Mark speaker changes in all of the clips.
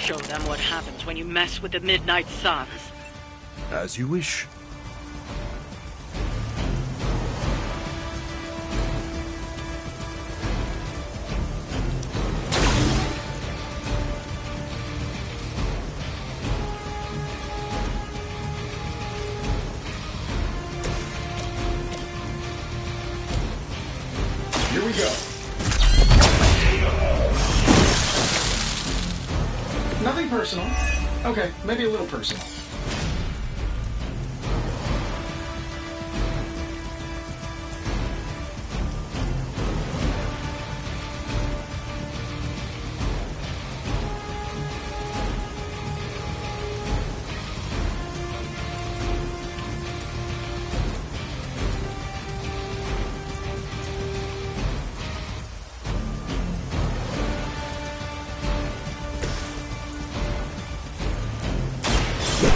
Speaker 1: show them what happens when you mess with the Midnight Suns.
Speaker 2: As you wish.
Speaker 3: Here we go. Nothing personal. Okay, maybe a little personal.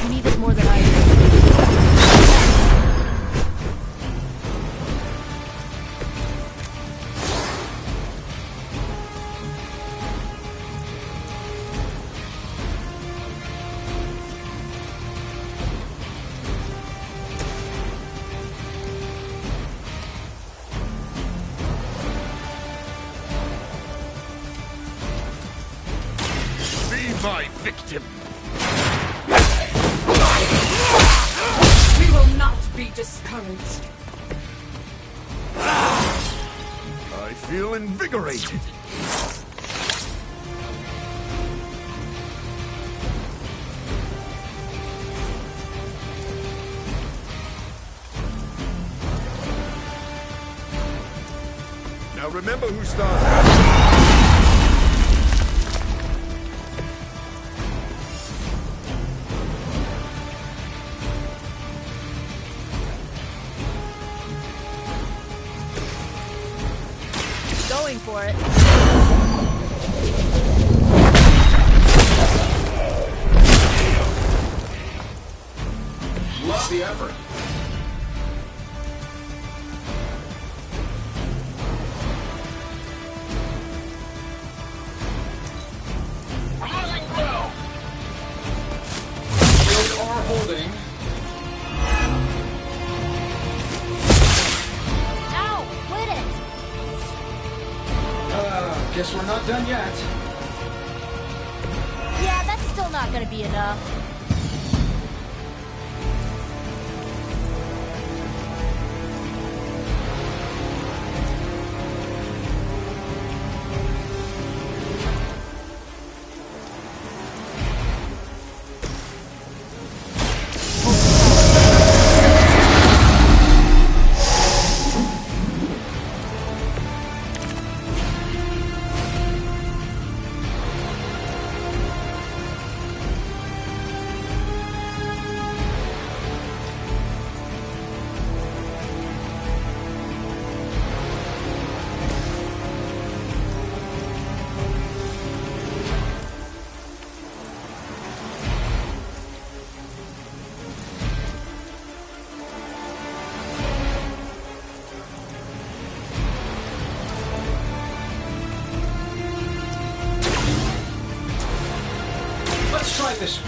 Speaker 4: You need this more than I do.
Speaker 2: Be my victim.
Speaker 5: We will not be discouraged.
Speaker 2: I feel invigorated. Now remember who started.
Speaker 4: Going for it.
Speaker 3: Love the effort. Shields are holding.
Speaker 4: Ow! Quit it!
Speaker 3: Guess we're not done yet.
Speaker 4: Yeah, that's still not gonna be enough.
Speaker 3: Let's try this.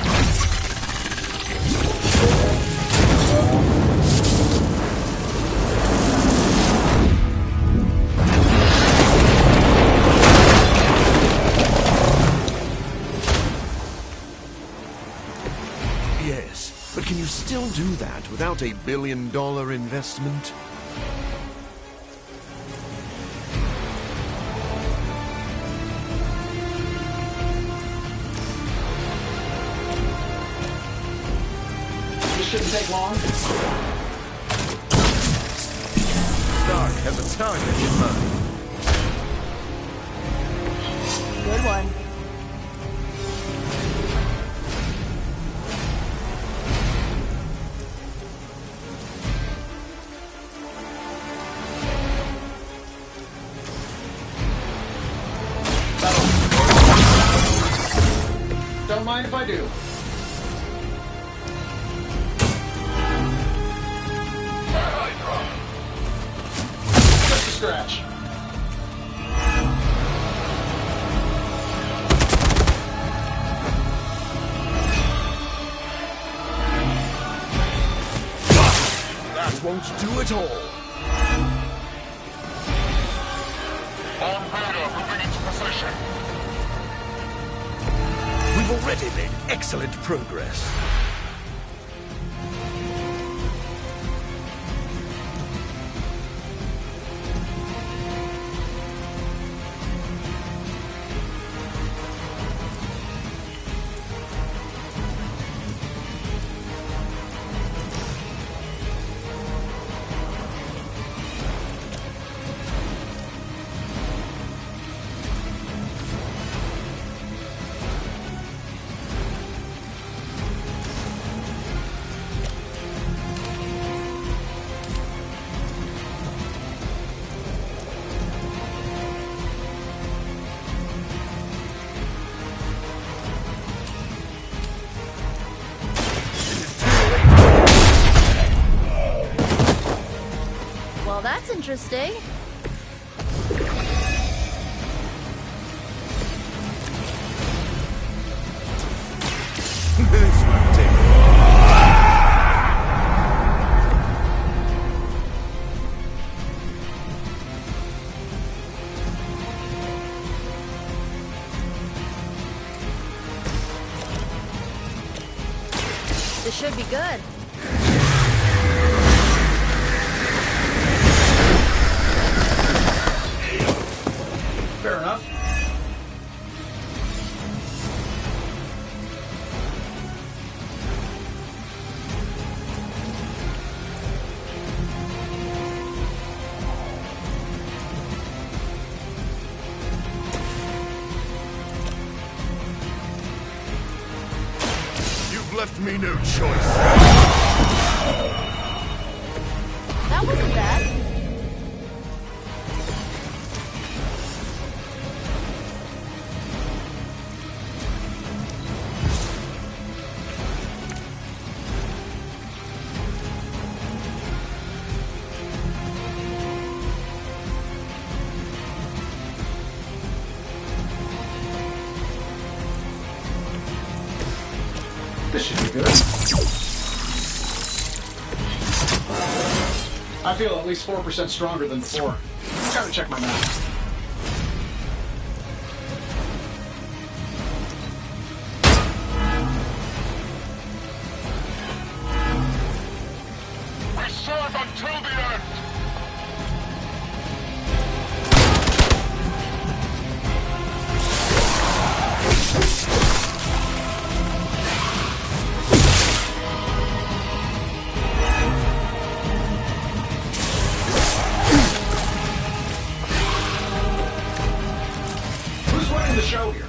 Speaker 2: Yes, but can you still do that without a billion-dollar investment?
Speaker 3: This shouldn't take long.
Speaker 2: Stark has a target in mind.
Speaker 4: Good one.
Speaker 3: Don't mind if I do. Just a scratch.
Speaker 2: That won't do it all.
Speaker 6: Armed radar moving into position.
Speaker 2: We've already made excellent progress.
Speaker 4: Well, that's interesting.
Speaker 2: This won't take long.
Speaker 4: This should be good.
Speaker 3: Fair enough.
Speaker 2: You've left me no choice.
Speaker 4: That wasn't bad.
Speaker 3: This should be good. I feel at least 4% stronger than before. Gotta check my math.
Speaker 6: We serve until the end.
Speaker 3: Who's running the show here?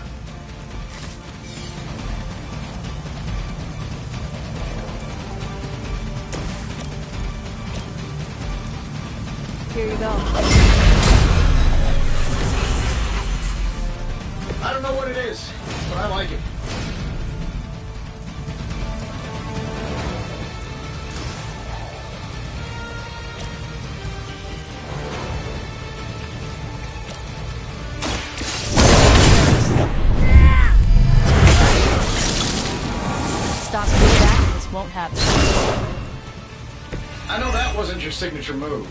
Speaker 4: Here you go.
Speaker 3: I don't know what it is, but I like it.
Speaker 4: Stop doing that and this won't happen.
Speaker 3: I know that wasn't your signature move.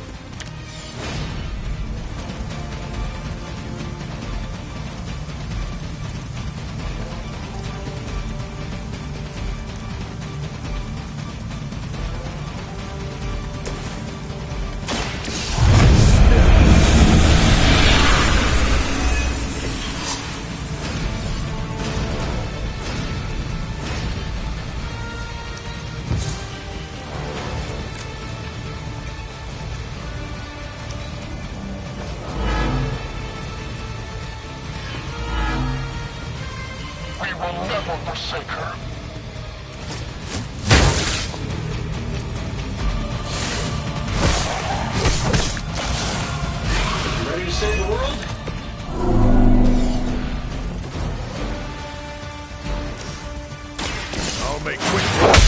Speaker 6: We will never forsake her.
Speaker 3: You ready to save the world?
Speaker 2: I'll make quick work.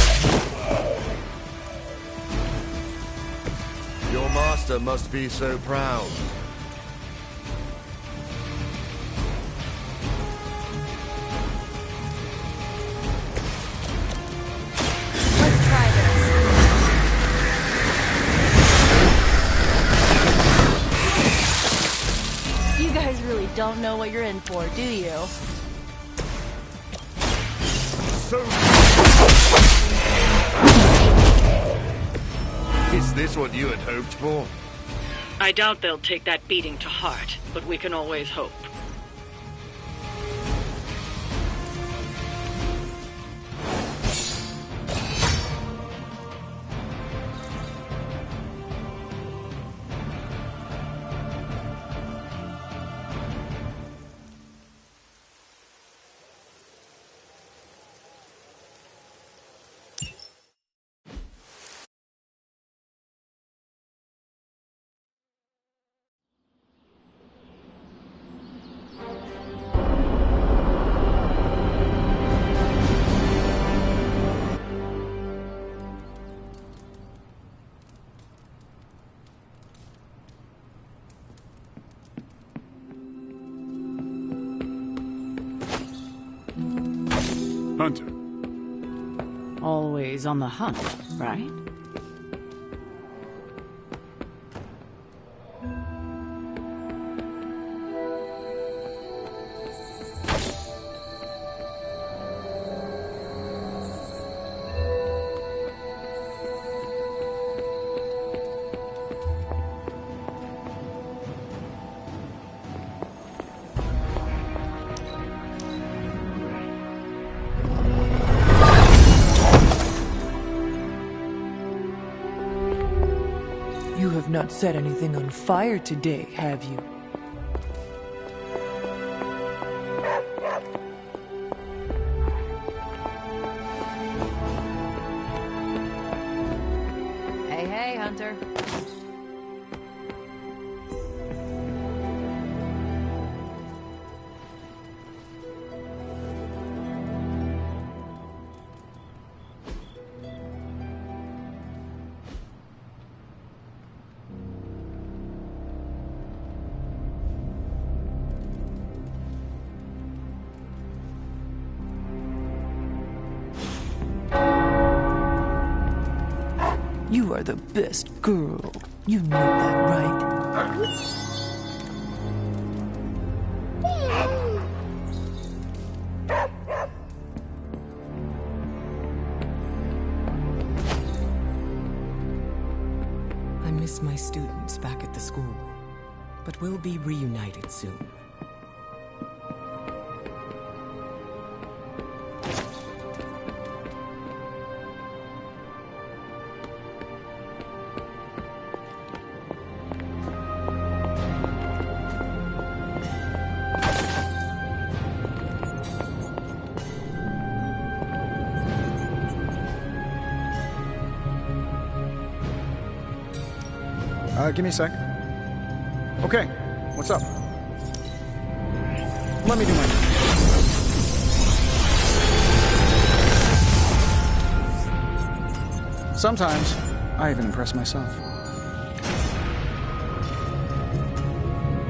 Speaker 2: Your master must be so proud.
Speaker 4: Let's try this. don't know what you're in for, do you?
Speaker 2: So... Is this what you had hoped for?
Speaker 1: I doubt they'll take that beating to heart, but we can always hope.
Speaker 7: Hunter.
Speaker 1: Always on the hunt, right?
Speaker 5: You have not set anything on fire today, have you?
Speaker 4: Hey, hey, Hunter.
Speaker 5: You are the best girl. You know that, right?
Speaker 8: I miss my students back at the school, but we'll be reunited soon.
Speaker 3: Give me a sec. Okay, what's up? Let me do my... Sometimes, I even impress myself.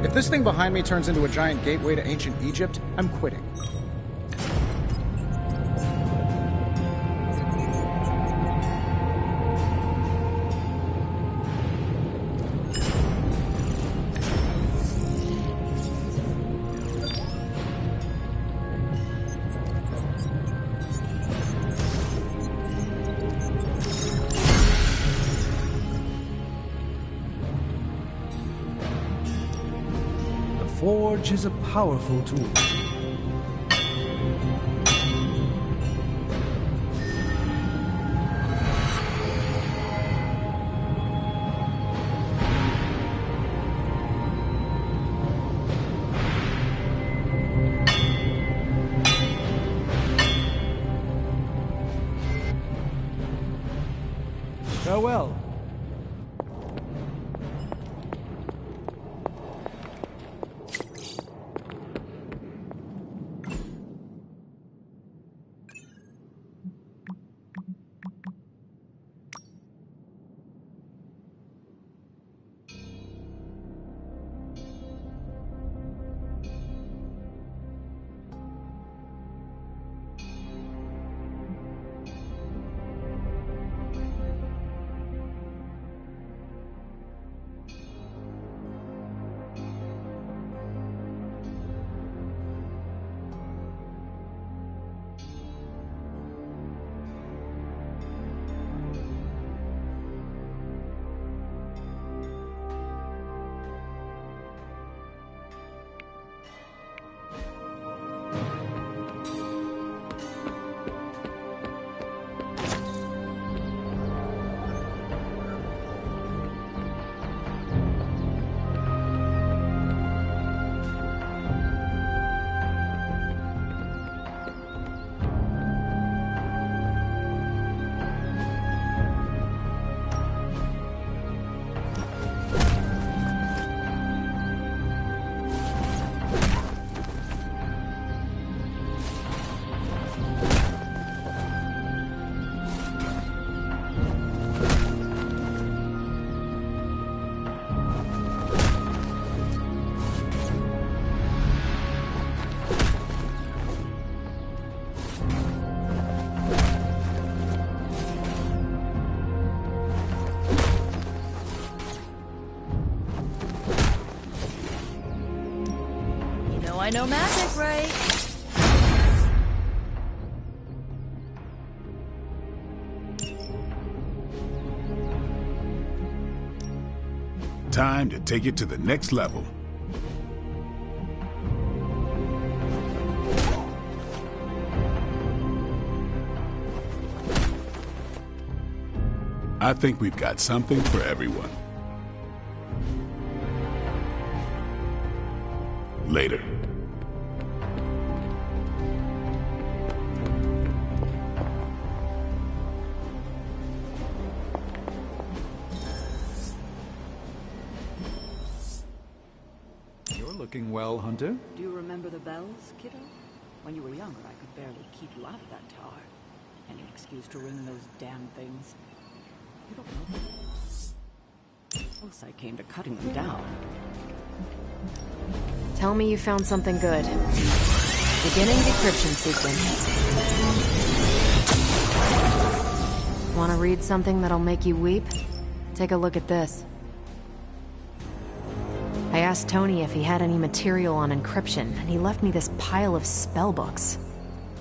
Speaker 3: If this thing behind me turns into a giant gateway to ancient Egypt, I'm quitting.
Speaker 9: Forge is a powerful tool. Farewell.
Speaker 4: I know magic, right?
Speaker 7: Time to take it to the next level. I think we've got something for everyone. Later.
Speaker 9: You're looking well, Hunter.
Speaker 10: Do you remember the bells, kiddo? When you were younger, I could barely keep you out of that tower. Any excuse to ring those damn things. You don't know them. Close I came to cutting them down.
Speaker 4: Tell me you found something good. Beginning decryption sequence. Want to read something that'll make you weep? Take a look at this. I asked Tony if he had any material on encryption, and he left me this pile of spellbooks.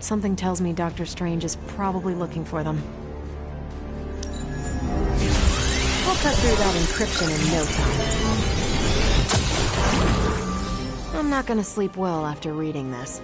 Speaker 4: Something tells me Dr. Strange is probably looking for them. We'll cut through that encryption in no time. I'm not gonna sleep well after reading this.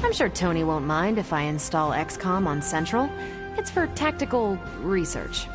Speaker 4: I'm sure Tony won't mind if I install XCOM on Central. It's for tactical research.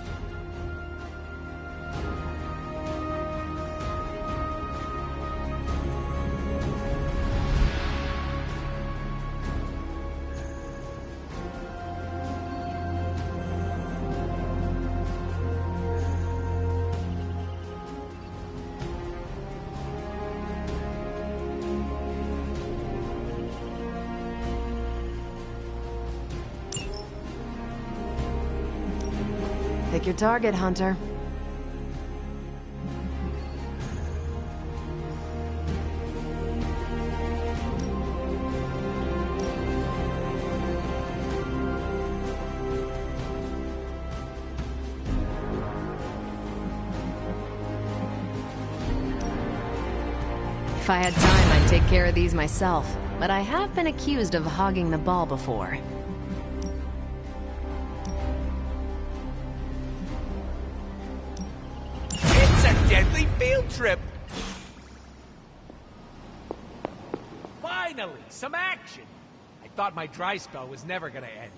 Speaker 4: Pick your target, Hunter. If I had time, I'd take care of these myself, but I have been accused of hogging the ball before.
Speaker 11: Deadly field trip! Finally, some action! I thought my dry spell was never gonna end.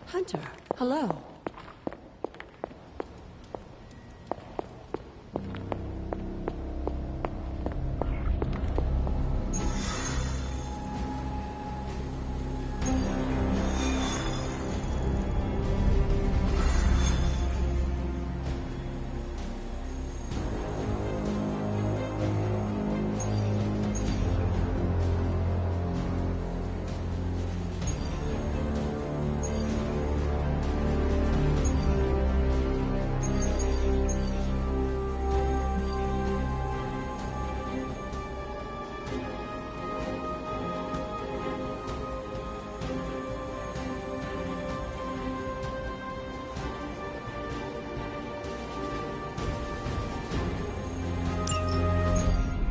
Speaker 8: Hunter, hello.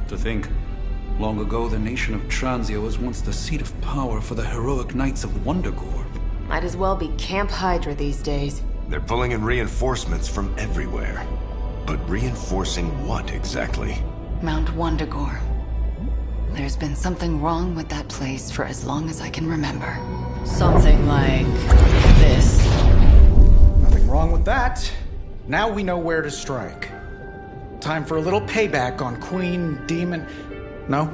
Speaker 9: To think, long ago the nation of Transia was once the seat of power for the heroic knights of Wundagore.
Speaker 4: Might as well be Camp Hydra these days.
Speaker 2: They're pulling in reinforcements from everywhere. But reinforcing what exactly?
Speaker 10: Mount Wundagore. There's been something wrong with that place for as long as I can remember. Something like this.
Speaker 3: Nothing wrong with that. Now we know where to strike. Time for a little payback on Queen, Demon... No?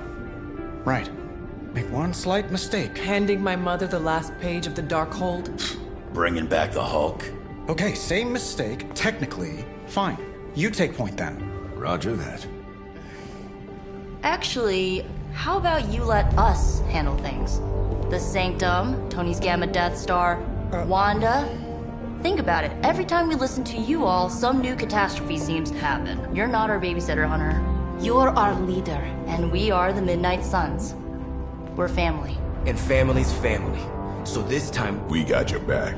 Speaker 3: Right. Make one slight mistake.
Speaker 8: Handing my mother the last page of the Darkhold?
Speaker 12: Bringing back the Hulk.
Speaker 3: Okay, same mistake. Technically, fine. You take point then.
Speaker 2: Roger that.
Speaker 13: Actually, how about you let us handle things? The Sanctum, Tony's Gamma Death Star, Wanda. Think about it. Every time we listen to you all, some new catastrophe seems to happen. You're not our babysitter, Hunter. You're our leader. And we are the Midnight Suns. We're family.
Speaker 14: And family's family. So this time,
Speaker 7: we got your back.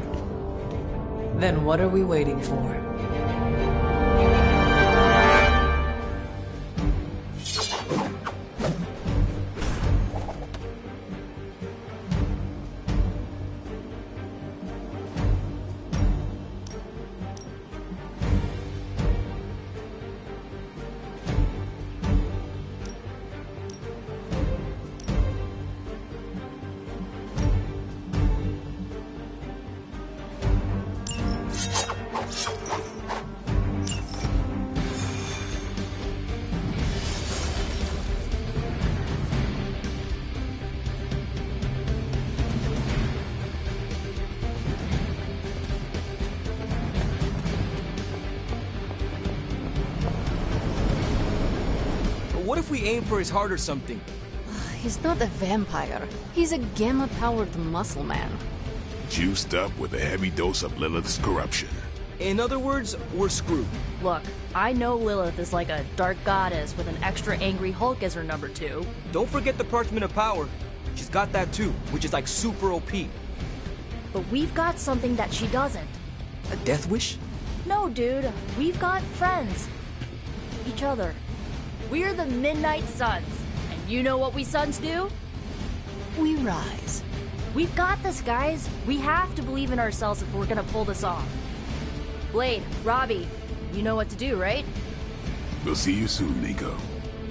Speaker 5: Then what are we waiting for?
Speaker 14: what if we aim for his heart or something?
Speaker 4: He's not a vampire. He's a gamma-powered muscle man.
Speaker 7: Juiced up with a heavy dose of Lilith's corruption.
Speaker 14: In other words, we're screwed.
Speaker 13: Look, I know Lilith is like a dark goddess with an extra angry Hulk as her number 2.
Speaker 14: Don't forget the Parchment of Power. She's got that too, which is like super OP.
Speaker 13: But we've got something that she doesn't.
Speaker 14: A death wish?
Speaker 13: No, dude. We've got friends. Each other. We're the Midnight Suns. And you know what we Suns do?
Speaker 4: We rise.
Speaker 13: We've got this, guys. We have to believe in ourselves if we're gonna pull this off. Blade, Robbie, you know what to do, right?
Speaker 7: We'll see you soon, Nico.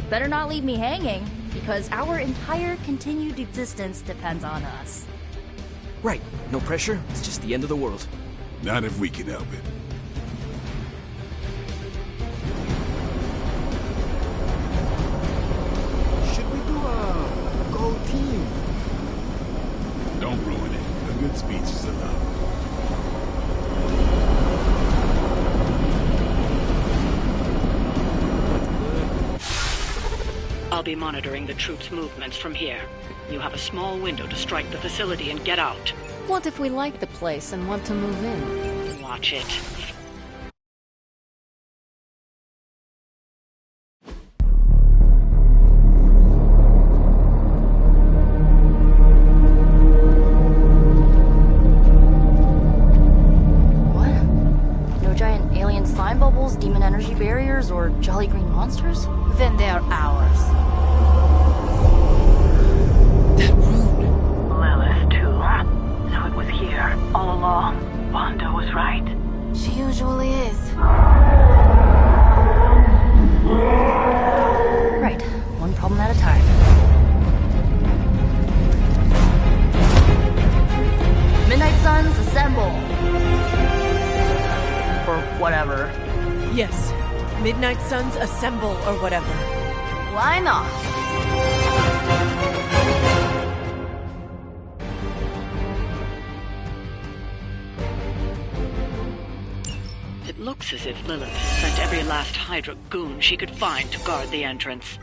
Speaker 13: Better not leave me hanging, because our entire continued existence depends on us.
Speaker 14: Right. No pressure. It's just the end of the world.
Speaker 7: Not if we can help it.
Speaker 15: Should we do a go team?
Speaker 7: Don't ruin it. A good speech is enough.
Speaker 1: I'll be monitoring the troops' movements from here. You have a small window to strike the facility and get out.
Speaker 4: What if we like the place and want to move in?
Speaker 1: Watch it.
Speaker 13: What? No giant alien slime bubbles, demon energy barriers, or jolly green monsters?
Speaker 4: Then they're ours.
Speaker 1: Lilith, too. So it was here, all along. Wanda was right.
Speaker 4: She usually is.
Speaker 13: Right. One problem at a time. Midnight Suns, assemble! Or whatever.
Speaker 16: Yes. Midnight Suns, assemble, or whatever.
Speaker 13: Why not?
Speaker 1: It looks as if Lilith has sent every last Hydra goon she could find to guard the entrance.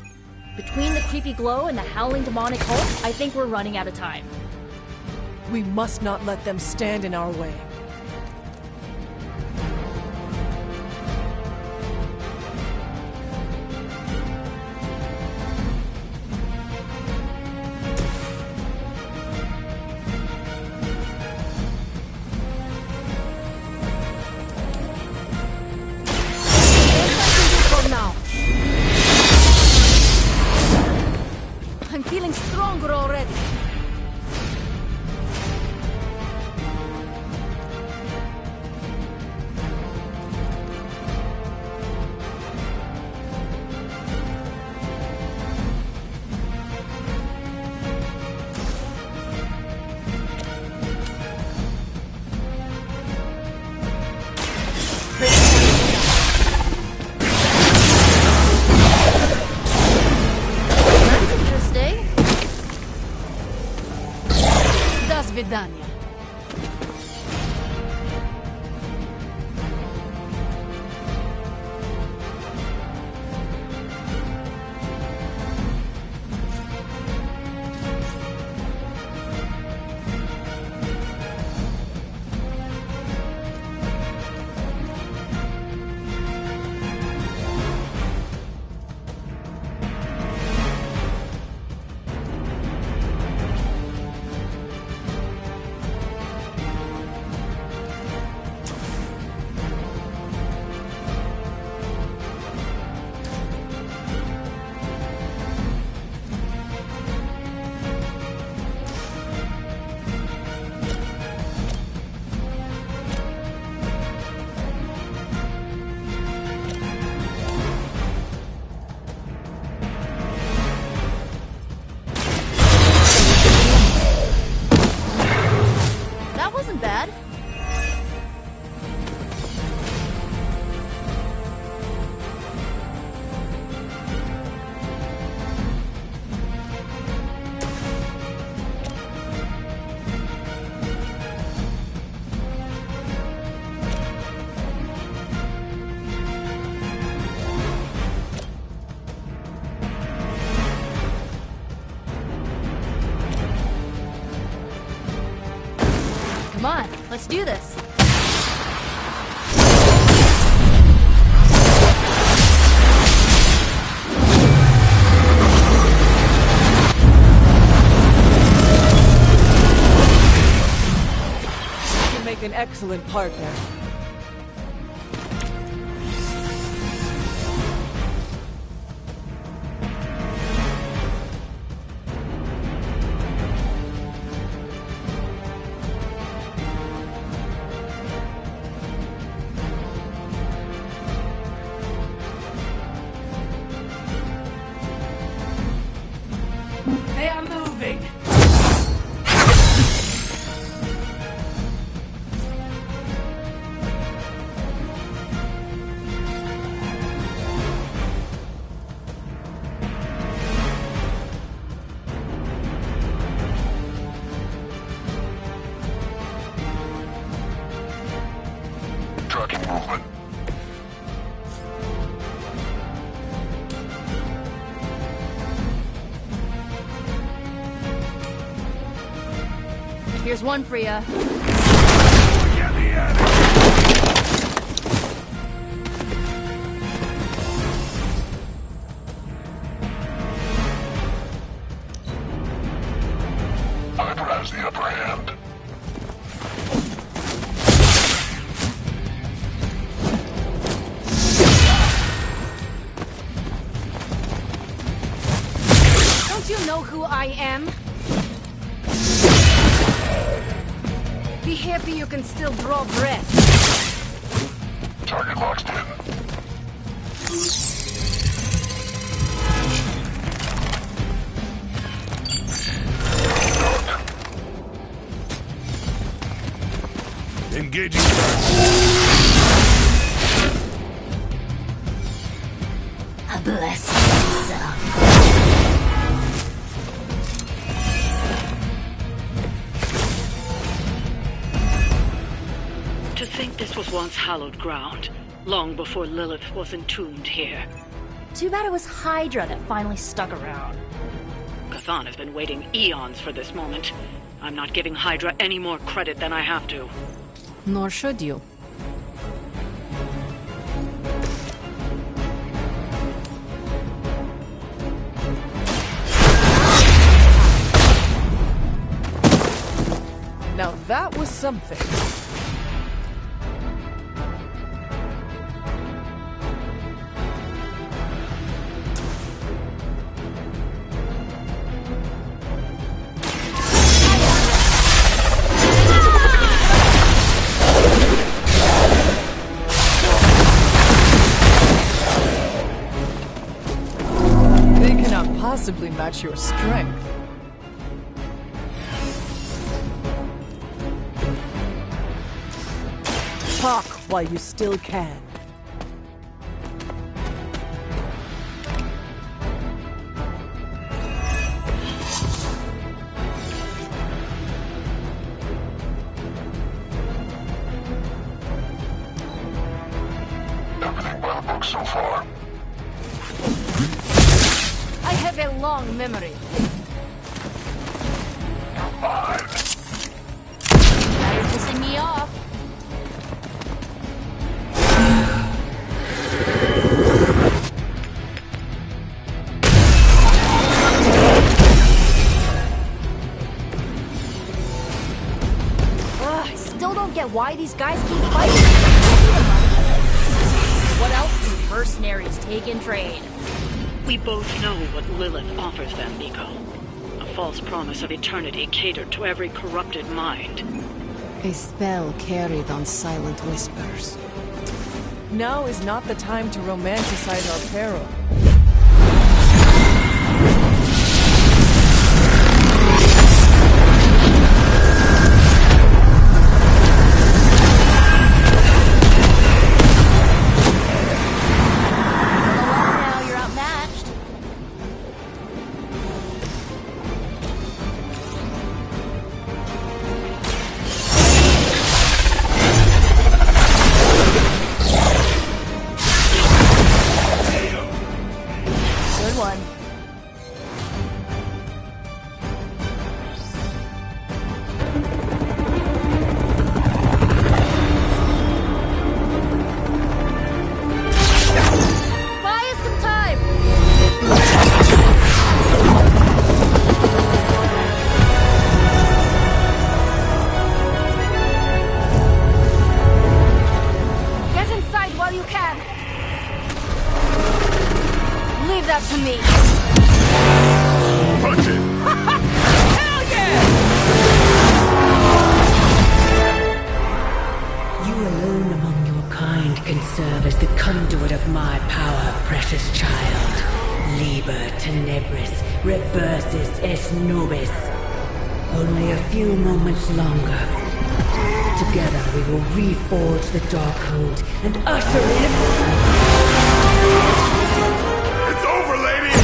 Speaker 13: Between the creepy glow and the howling demonic Hulk, I think we're running out of time.
Speaker 16: We must not let them stand in our way.
Speaker 4: I'm feeling stronger already.
Speaker 13: Let's do this.
Speaker 16: You make an excellent partner.
Speaker 11: They are moving!
Speaker 6: Tracking movement.
Speaker 13: Here's one for ya.
Speaker 6: Hydra has the upper hand.
Speaker 4: Don't you know who I am? Be happy you can still draw breath.
Speaker 6: Target locked in.
Speaker 7: Engaging
Speaker 13: A blessing.
Speaker 1: To think this was once hallowed ground, long before Lilith was entombed here.
Speaker 13: Too bad it was Hydra that finally stuck around.
Speaker 1: Chthon has been waiting eons for this moment. I'm not giving Hydra any more credit than I have to.
Speaker 4: Nor should you.
Speaker 16: Now that was something. They cannot possibly match your strength. Talk while you still can.
Speaker 6: Everything by the book so far.
Speaker 4: I have a long memory.
Speaker 6: Fine.
Speaker 13: Now you're pissing me off.
Speaker 4: I still don't get why these guys keep fighting.
Speaker 13: What else do mercenaries take in trade?
Speaker 1: We both know what Lilith offers them, Nico. A false promise of eternity catered to every corrupted mind.
Speaker 4: A spell carried on silent whispers.
Speaker 16: Now is not the time to romanticize our peril.
Speaker 13: Now you're outmatched. all you can. Leave that to me.
Speaker 7: Punch it!
Speaker 16: Hell yeah!
Speaker 17: You alone among your kind can serve as the conduit of my power, precious child. Liber tenebris, reversus est nobis. Only a few moments longer. Together we will reforge the Darkhold and usher in...
Speaker 7: It's over, lady!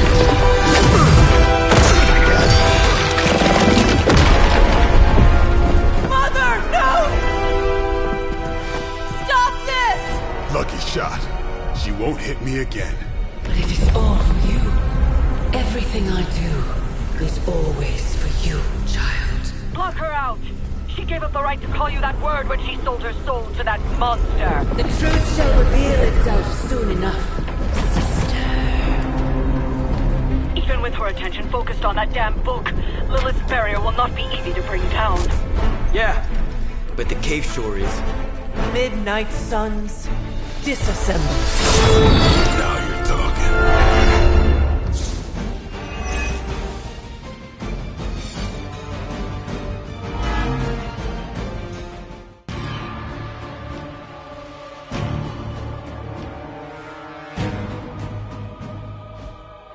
Speaker 16: Mother, no! Stop this!
Speaker 7: Lucky shot. She won't hit me again.
Speaker 17: But it is all for you. Everything I do is always for you, child.
Speaker 18: Block her out! She gave up the right to call you that word when she sold her soul to that monster.
Speaker 17: The truth shall reveal itself soon enough, sister.
Speaker 18: Even with her attention focused on that damn book, Lilith's barrier will not be easy to bring down.
Speaker 14: Yeah, but the cave shore is.
Speaker 16: Midnight Suns, disassemble.
Speaker 7: Now you're talking.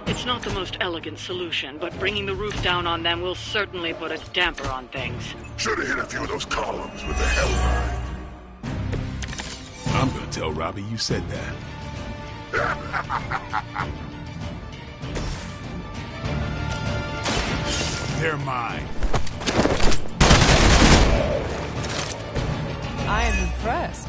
Speaker 1: It's not the most elegant solution, but bringing the roof down on them will certainly put a damper on things.
Speaker 7: Should have hit a few of those columns with the Hellmine. I'm gonna tell Robbie you said that. They're mine.
Speaker 16: I am impressed.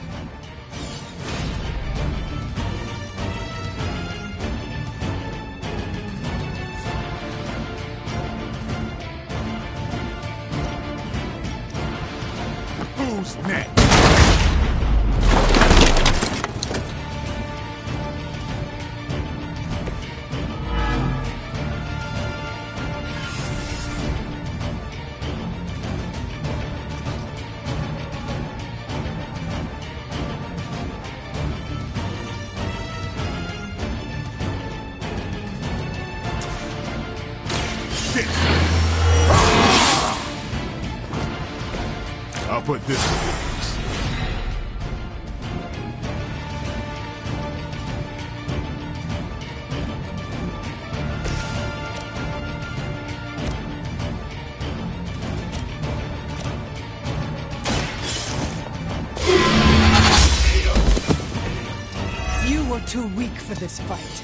Speaker 7: Who's next? I'll put this to ease.
Speaker 16: You were too weak for this fight.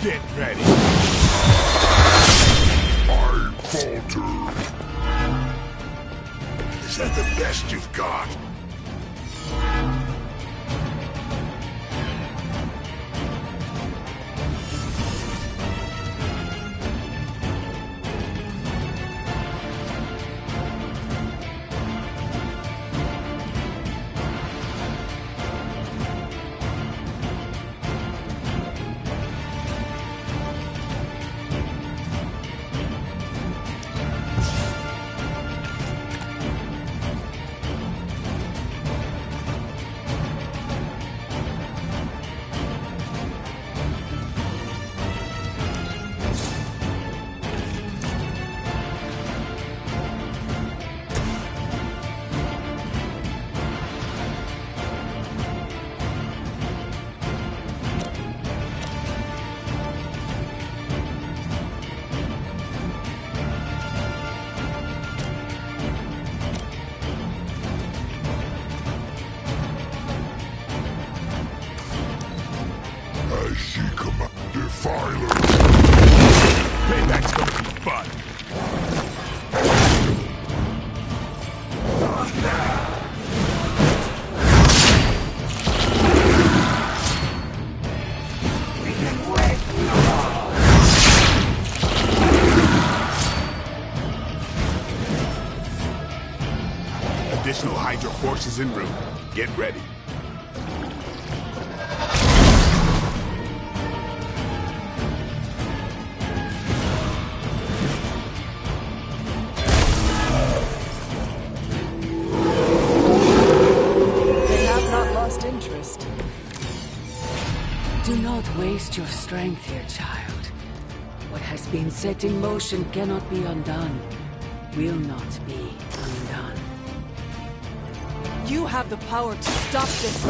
Speaker 7: Get ready. I falter. Is that the best you've got? I see come Defiler. Payback's gonna be fun. Additional Hydra forces en route. Get ready.
Speaker 17: test your strength here, child. What has been set in motion cannot be undone. Will not be undone.
Speaker 16: You have the power to stop this.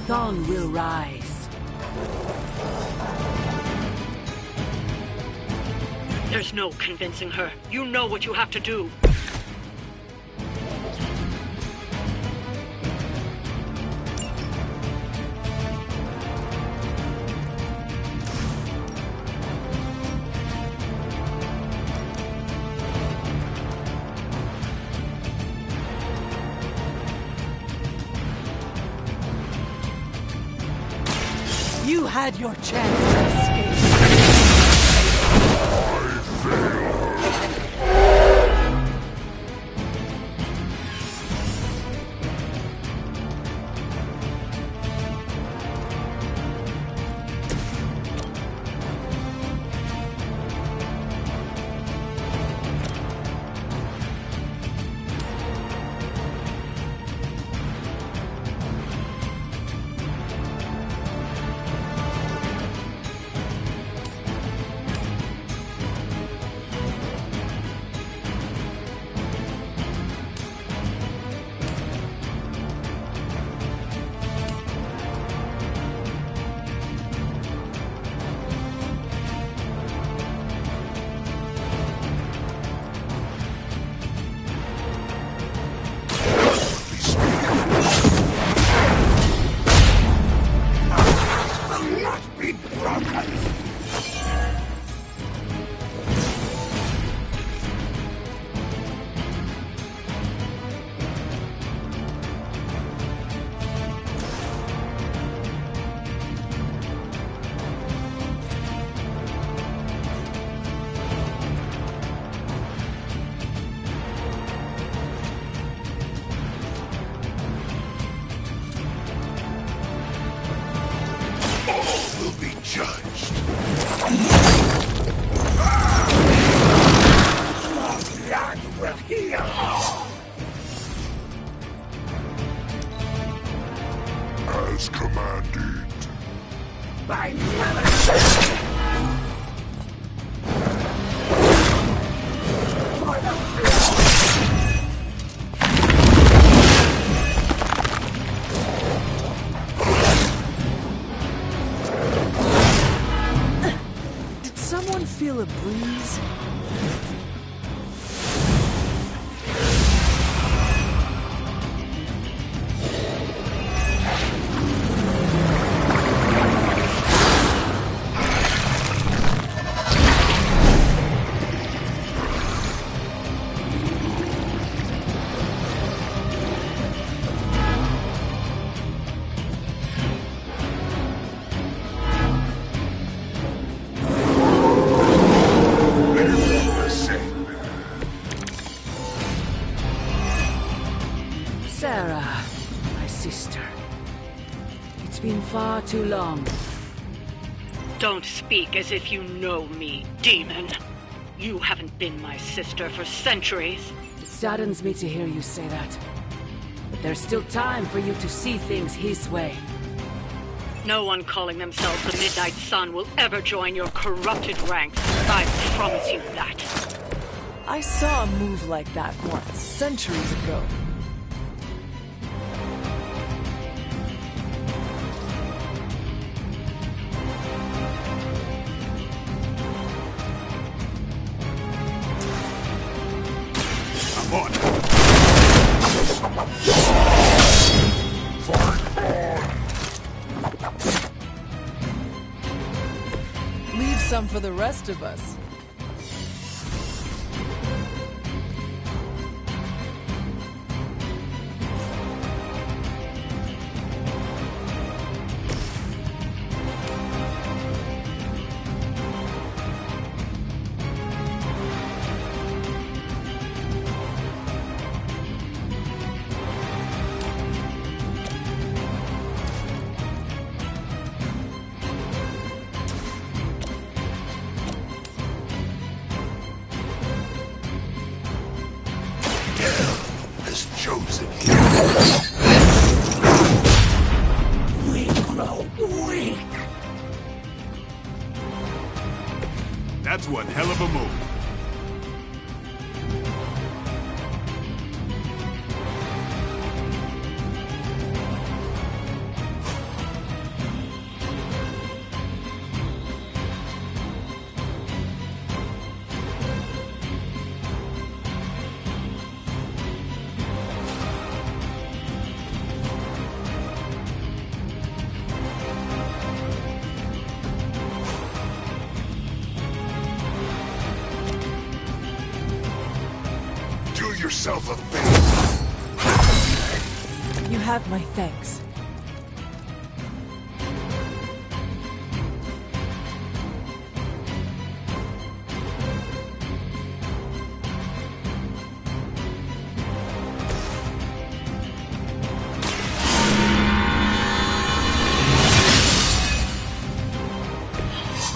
Speaker 17: Chthon will rise.
Speaker 1: There's no convincing her. You know what you have to do.
Speaker 16: You had your chance to escape.
Speaker 6: As commanded.
Speaker 17: By
Speaker 16: Did someone feel a breeze?
Speaker 17: Sarah, my sister. It's been far too long.
Speaker 1: Don't speak as if you know me, demon. You haven't been my sister for centuries.
Speaker 17: It saddens me to hear you say that. But there's still time for you to see things his way.
Speaker 1: No one calling themselves the Midnight Sun will ever join your corrupted ranks. I promise you that.
Speaker 16: I saw a move like that once, centuries ago. Leave some for the rest of us.
Speaker 17: so weak.
Speaker 7: That's one hell of a move.
Speaker 6: Yourself a favor.
Speaker 16: You have my thanks.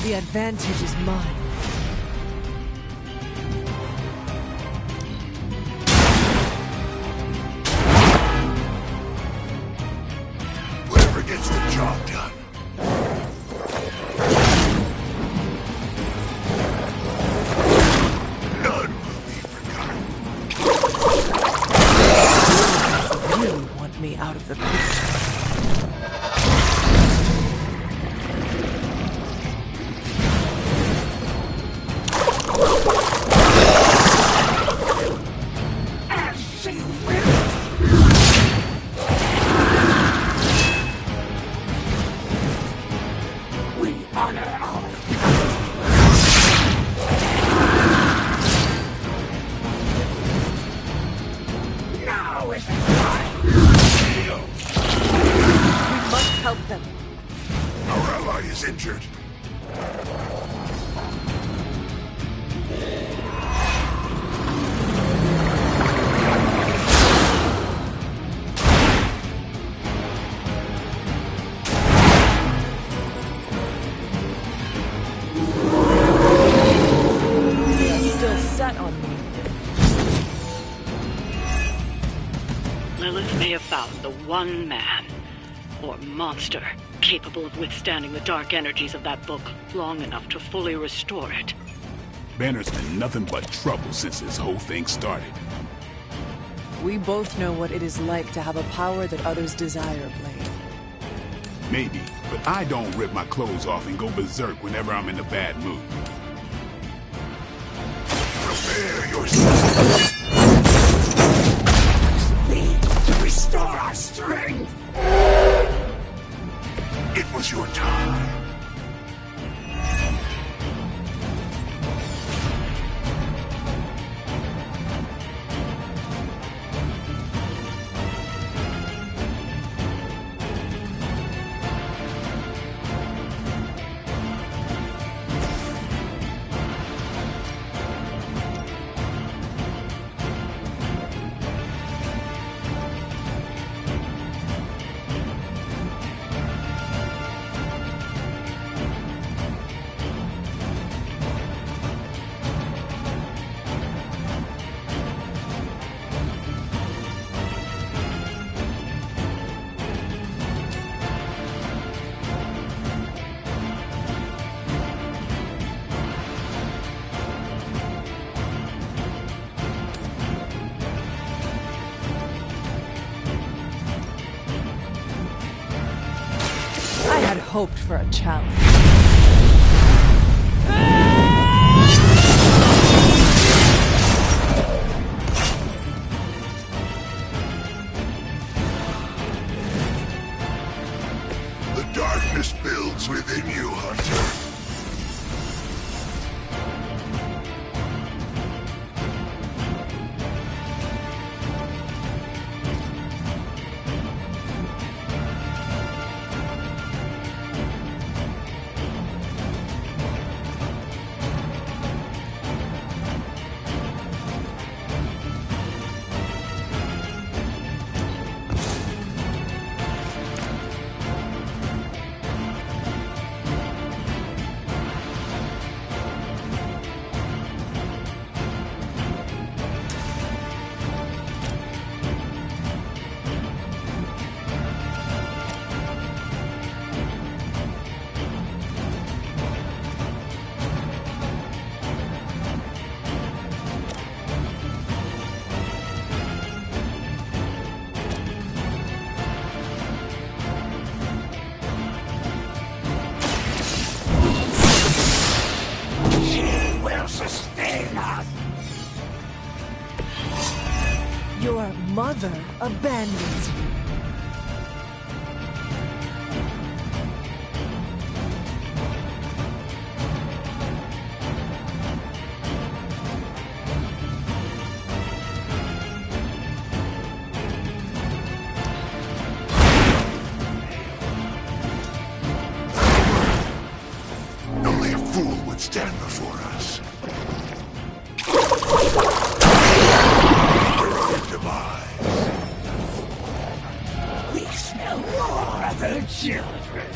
Speaker 16: The advantage is mine.
Speaker 6: Gets the job done. None will be forgotten.
Speaker 16: You really want me out of the picture.
Speaker 6: Injured.
Speaker 16: Still set on me.
Speaker 1: Lilith may have found the one man, or monster, capable of withstanding the dark energies of that book long enough to fully restore it.
Speaker 7: Banner's been nothing but trouble since this whole thing started.
Speaker 16: We both know what it is like to have a power that others desire, Blade.
Speaker 7: Maybe, but I don't rip my clothes off and go berserk whenever I'm in a bad mood.
Speaker 6: Prepare yourself.
Speaker 17: Need to restore our strength.
Speaker 6: It was your time.
Speaker 16: Hoped for a challenge.
Speaker 6: The darkness builds within you, Hunter.
Speaker 17: sustain us.
Speaker 16: Your mother abandons you.
Speaker 17: Only a fool would stand before us. Our own demise. We smell more of her children.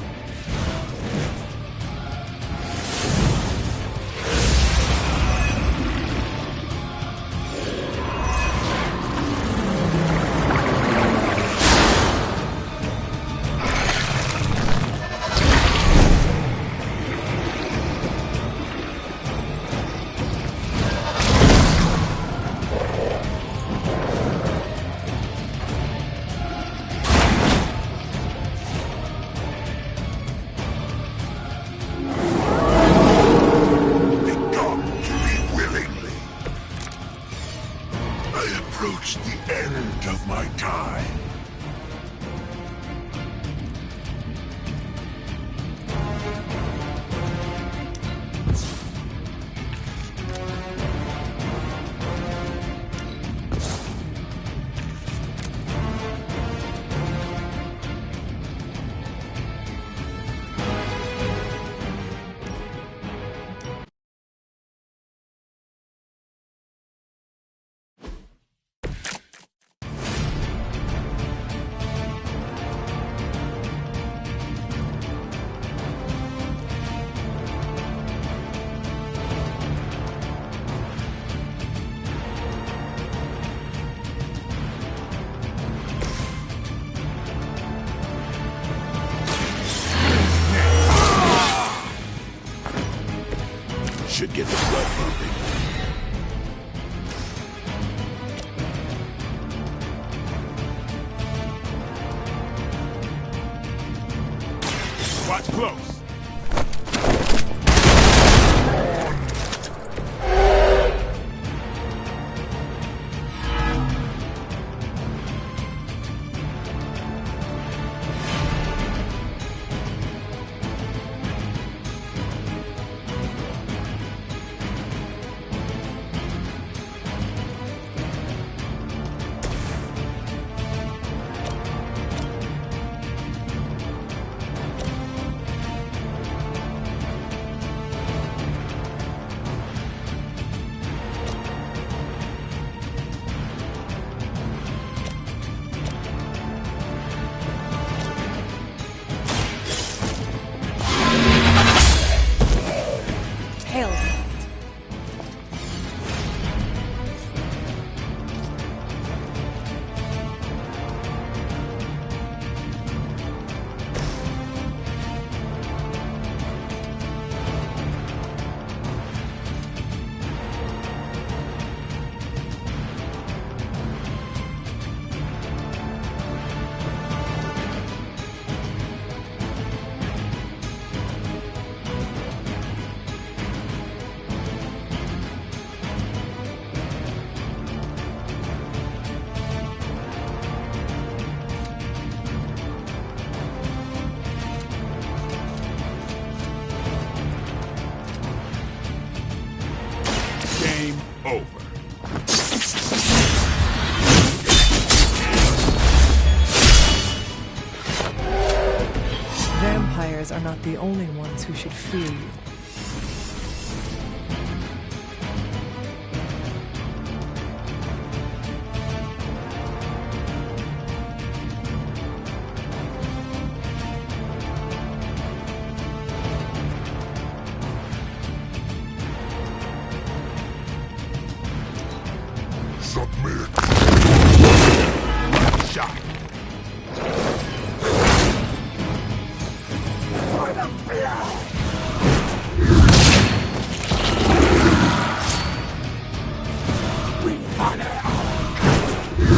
Speaker 17: Approach the end of my time. Should get the blood pumping. Watch close. Game over.
Speaker 16: Vampires are not the only ones who should fear you.
Speaker 17: Submit. Shot. For the blood. We honor our country.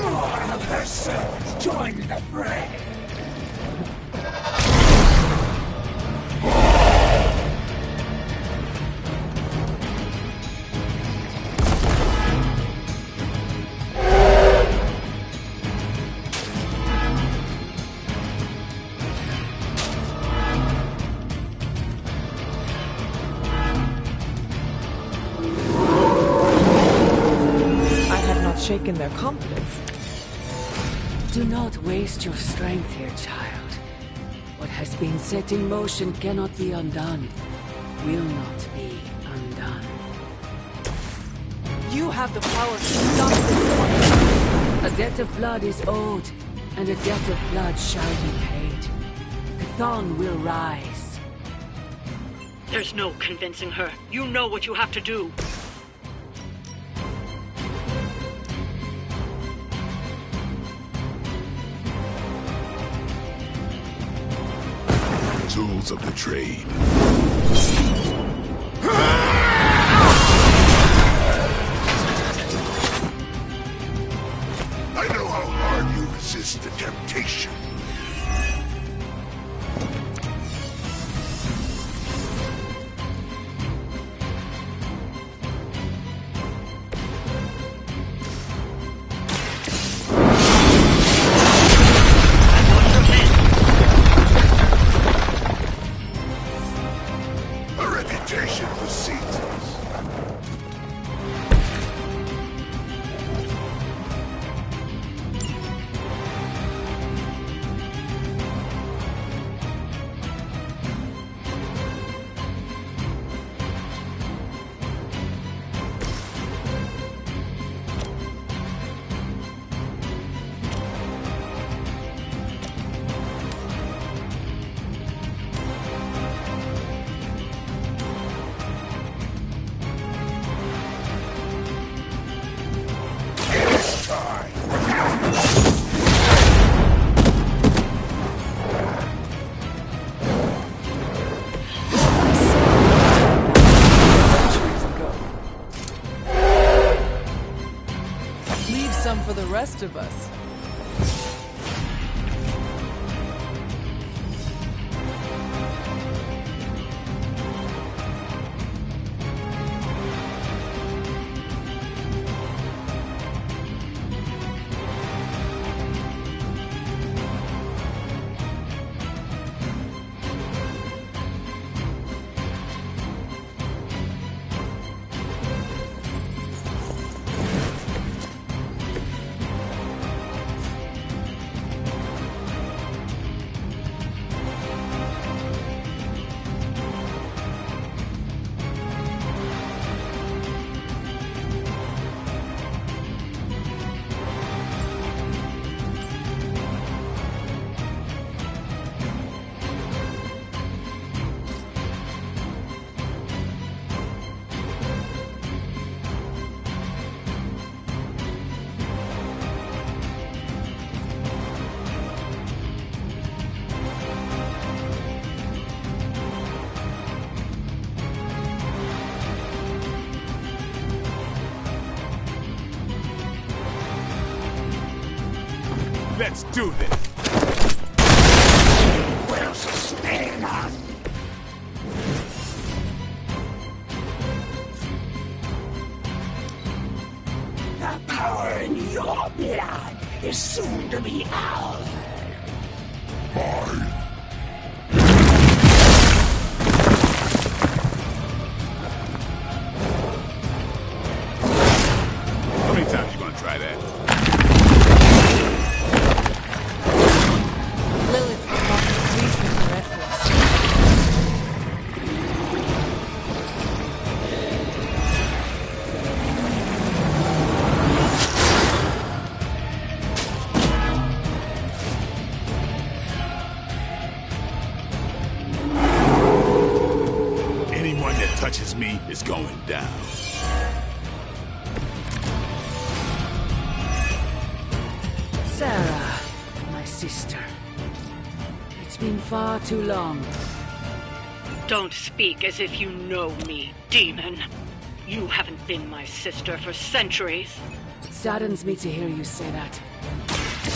Speaker 17: More of her souls join the fray.
Speaker 16: shaken their confidence.
Speaker 17: Do not waste your strength here, child. What has been set in motion cannot be undone. Will not be undone.
Speaker 16: You have the power to stop this.
Speaker 17: A debt of blood is owed, and a debt of blood shall be paid. Chthon will rise.
Speaker 1: There's no convincing her. You know what you have to do.
Speaker 7: Tools of the trade.
Speaker 6: I know how hard you resist the temptation. A reputation precedes us.
Speaker 16: Leave some for the rest of us.
Speaker 7: Let's do this.
Speaker 6: Will sustain us. The power in your blood is soon to be ours. Mine.
Speaker 7: How many times you gonna try that?
Speaker 16: Lilith will not please with her efforts.
Speaker 7: Anyone that touches me is going down.
Speaker 17: Sarah, my sister. It's been far too long.
Speaker 1: Don't speak as if you know me, demon. You haven't been my sister for centuries.
Speaker 17: It saddens me to hear you say that.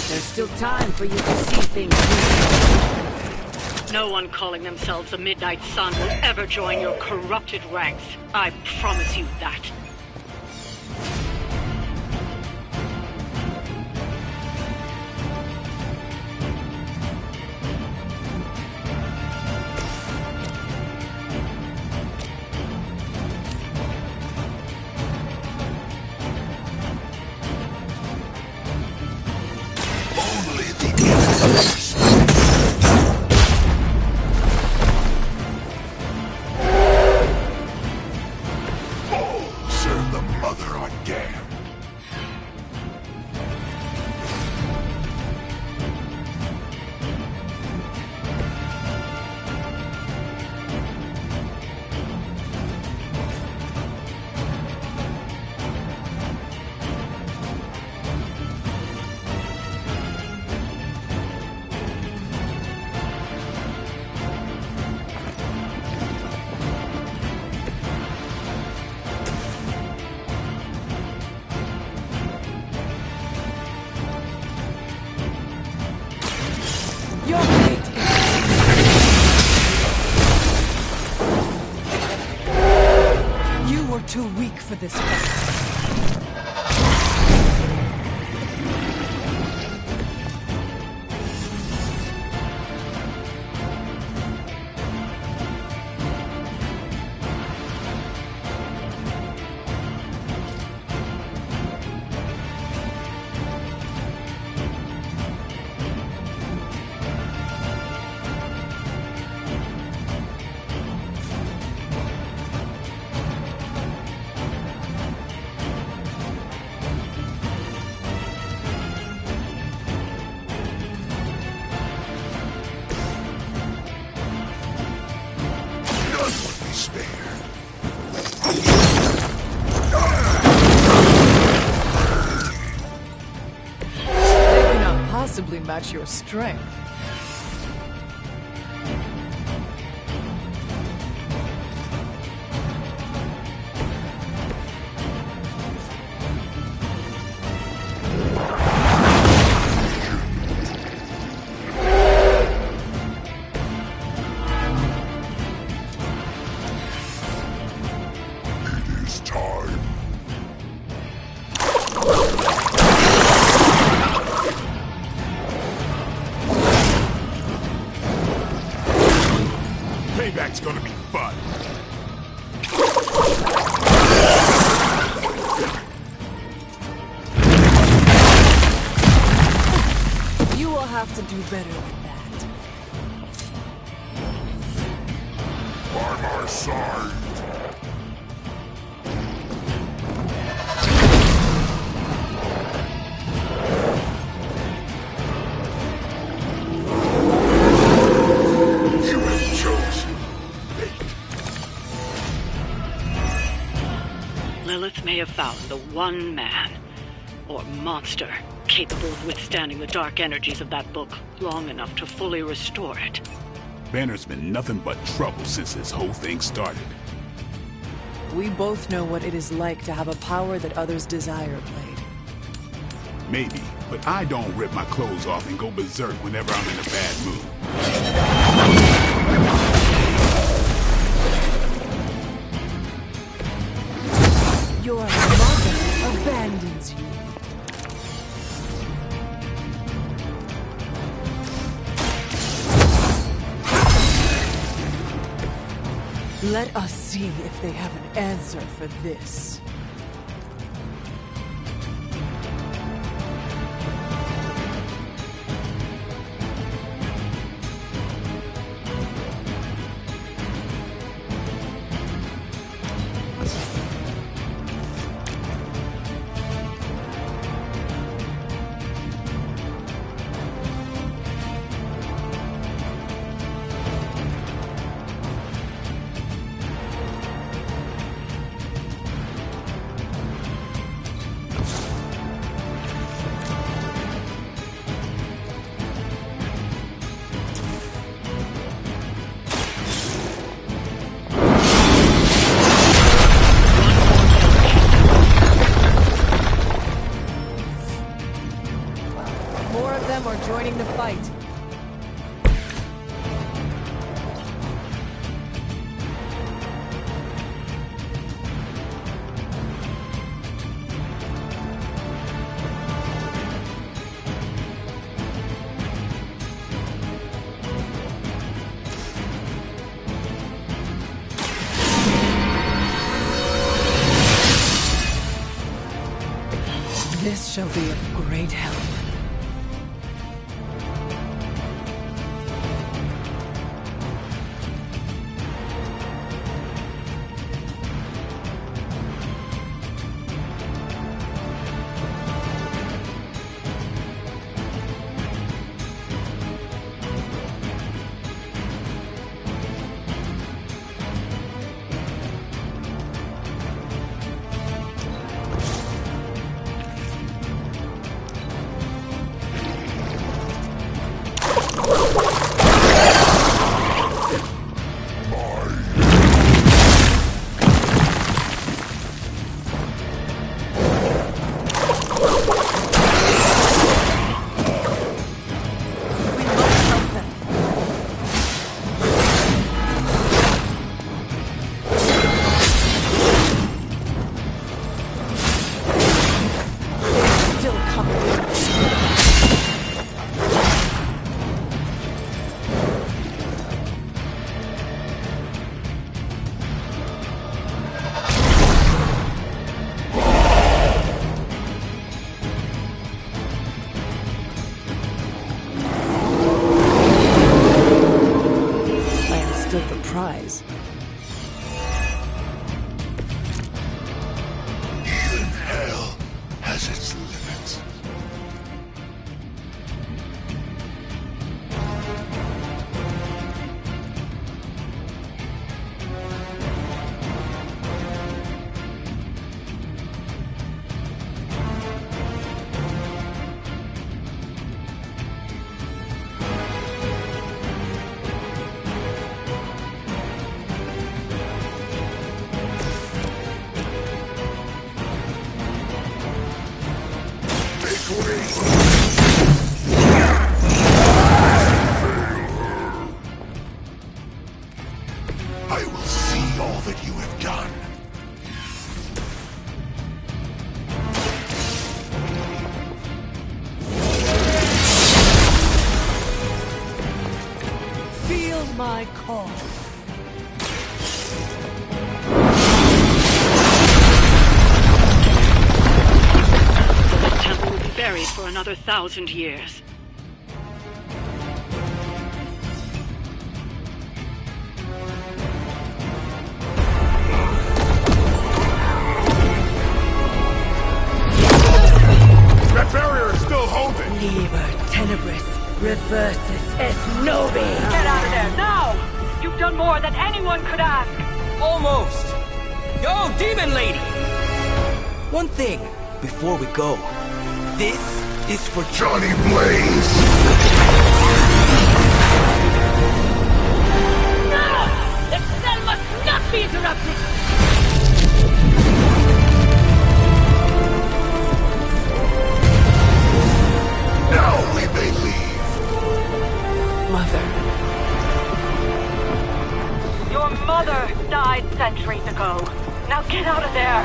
Speaker 17: There's still time for you to see things.
Speaker 1: No one calling themselves the Midnight Sun will ever join your corrupted ranks. I promise you that.
Speaker 6: Serve the mother on Gam.
Speaker 16: Your fate is... You were too weak for this fight. They cannot possibly match your strength.
Speaker 6: It is time. Payback's gonna be fun.
Speaker 16: You will have to do better than that.
Speaker 6: By my side. You have chosen fate.
Speaker 1: Lilith may have found the one man, or monster, capable of withstanding the dark energies of that book long enough to fully restore it.
Speaker 7: Banner's been nothing but trouble since this whole thing started.
Speaker 16: We both know what it is like to have a power that others desire, Blade.
Speaker 7: Maybe, but I don't rip my clothes off and go berserk whenever I'm in a bad mood.
Speaker 16: Your mother abandons you. Let us see if they have an answer for this. More of them are joining the fight. This shall be of great help. Prize.
Speaker 6: Even hell has its limits. I will see all that you have done.
Speaker 16: Feel my call.
Speaker 1: The temple will be buried for another 1,000 years.
Speaker 7: That barrier is still holding!
Speaker 17: Liber Tenebris reverses es nobi!
Speaker 18: Get out of there, now! You've done more than anyone could ask!
Speaker 14: Almost! Yo, Demon Lady! One thing, before we go. This is for
Speaker 6: Johnny Blaze!
Speaker 18: No! The spell must not be interrupted!
Speaker 6: Now we may leave.
Speaker 16: Mother.
Speaker 18: Your mother died centuries ago. Now get out of there!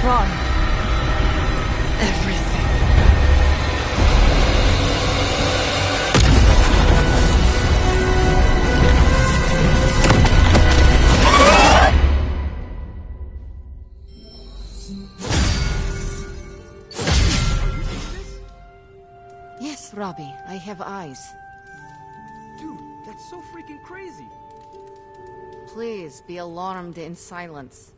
Speaker 16: wrong? Everything.
Speaker 4: Yes, Robbie, I have eyes.
Speaker 15: Dude, that's so freaking crazy.
Speaker 4: Please be alarmed in silence.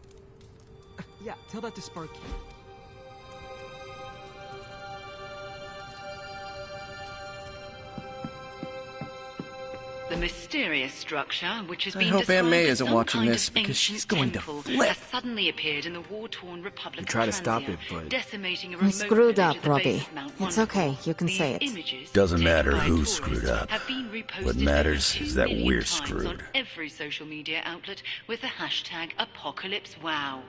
Speaker 15: Yeah, tell that to Sparky.
Speaker 1: The mysterious structure, which has
Speaker 19: I
Speaker 1: been
Speaker 19: hope
Speaker 1: described
Speaker 19: Aunt May
Speaker 1: as
Speaker 19: isn't
Speaker 1: some
Speaker 19: watching
Speaker 1: kind
Speaker 19: this
Speaker 1: of
Speaker 19: because she's
Speaker 1: ancient
Speaker 19: going to
Speaker 1: temple,
Speaker 19: flip.
Speaker 1: has suddenly appeared in the war-torn Republic
Speaker 19: You
Speaker 1: of
Speaker 19: try to stop
Speaker 1: Transia,
Speaker 19: it, but
Speaker 1: decimating a
Speaker 4: I
Speaker 1: remote
Speaker 4: screwed
Speaker 1: village
Speaker 4: up,
Speaker 1: at the base
Speaker 4: Robbie.
Speaker 1: of Mount
Speaker 4: It's
Speaker 1: Wonderful.
Speaker 4: okay, you can
Speaker 1: These
Speaker 4: say it.
Speaker 1: images,
Speaker 12: Doesn't
Speaker 1: taken
Speaker 12: matter
Speaker 1: by
Speaker 12: who
Speaker 1: tourists,
Speaker 12: screwed up.
Speaker 1: have been reposted
Speaker 12: What
Speaker 1: over
Speaker 12: matters
Speaker 1: 2
Speaker 12: is that
Speaker 1: million
Speaker 12: we're
Speaker 1: times
Speaker 12: screwed.
Speaker 1: on every social media outlet with the hashtag #ApocalypseWow.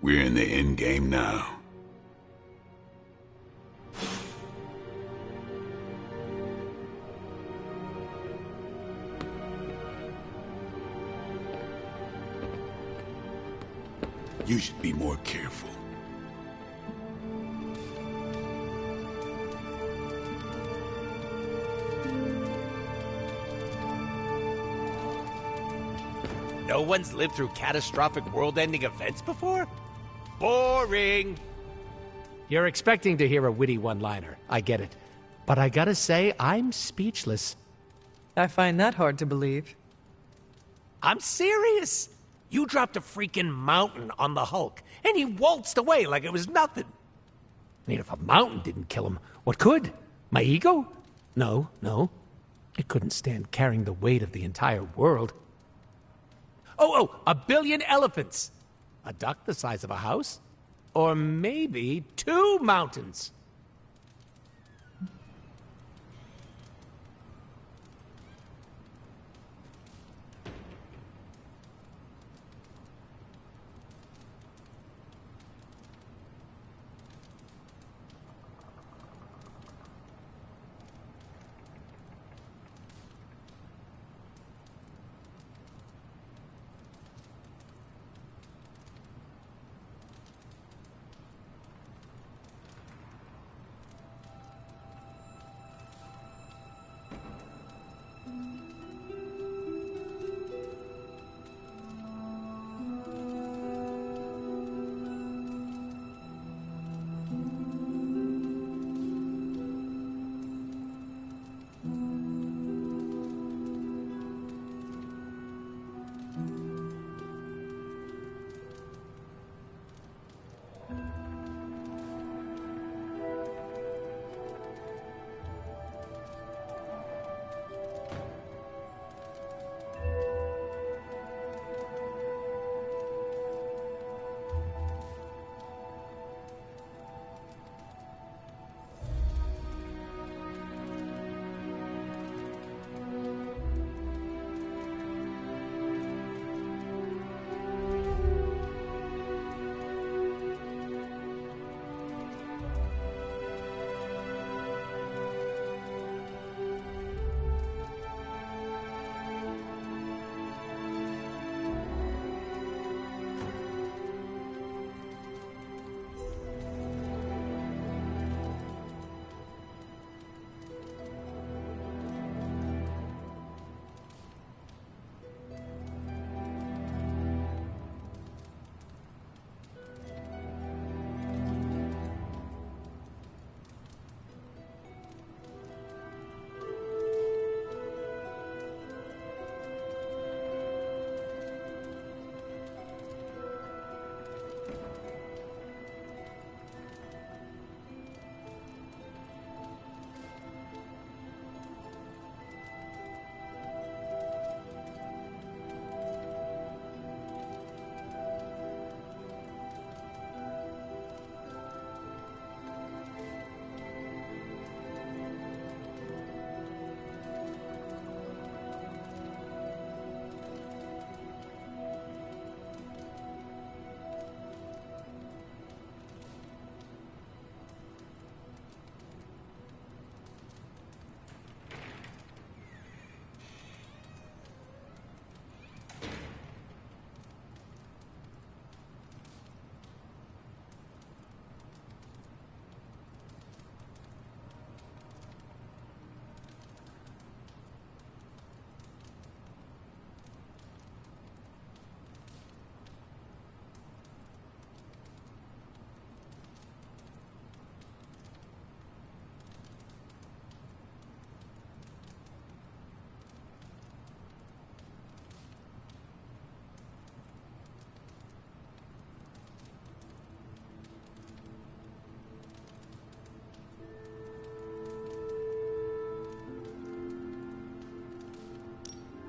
Speaker 7: We're in the end game now. You should be more careful.
Speaker 11: No one's lived through catastrophic world-ending events before? Boring! You're expecting to hear a witty one-liner. I get it. But I gotta say, I'm speechless.
Speaker 16: I find that hard to believe.
Speaker 11: I'm serious! You dropped a freaking mountain on the Hulk, and he waltzed away like it was nothing. I mean, if a mountain didn't kill him, what could? My ego? No. It couldn't stand carrying the weight of the entire world. Oh, 1 billion elephants! A duck the size of a house? Or maybe 2 mountains.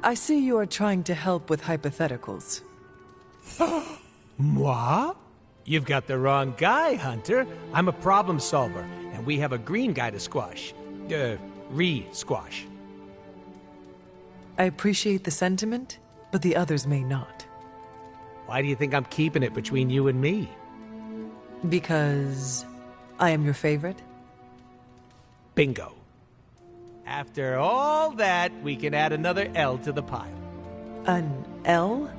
Speaker 16: I see you are trying to help with hypotheticals.
Speaker 11: Moi? You've got the wrong guy, Hunter. I'm a problem solver, and we have a green guy to squash. Re-squash.
Speaker 16: I appreciate the sentiment, but the others may not.
Speaker 11: Why do you think I'm keeping it between you and me?
Speaker 16: Because I am your favorite?
Speaker 11: Bingo. After all that, we can add another L to the pile.
Speaker 16: An L?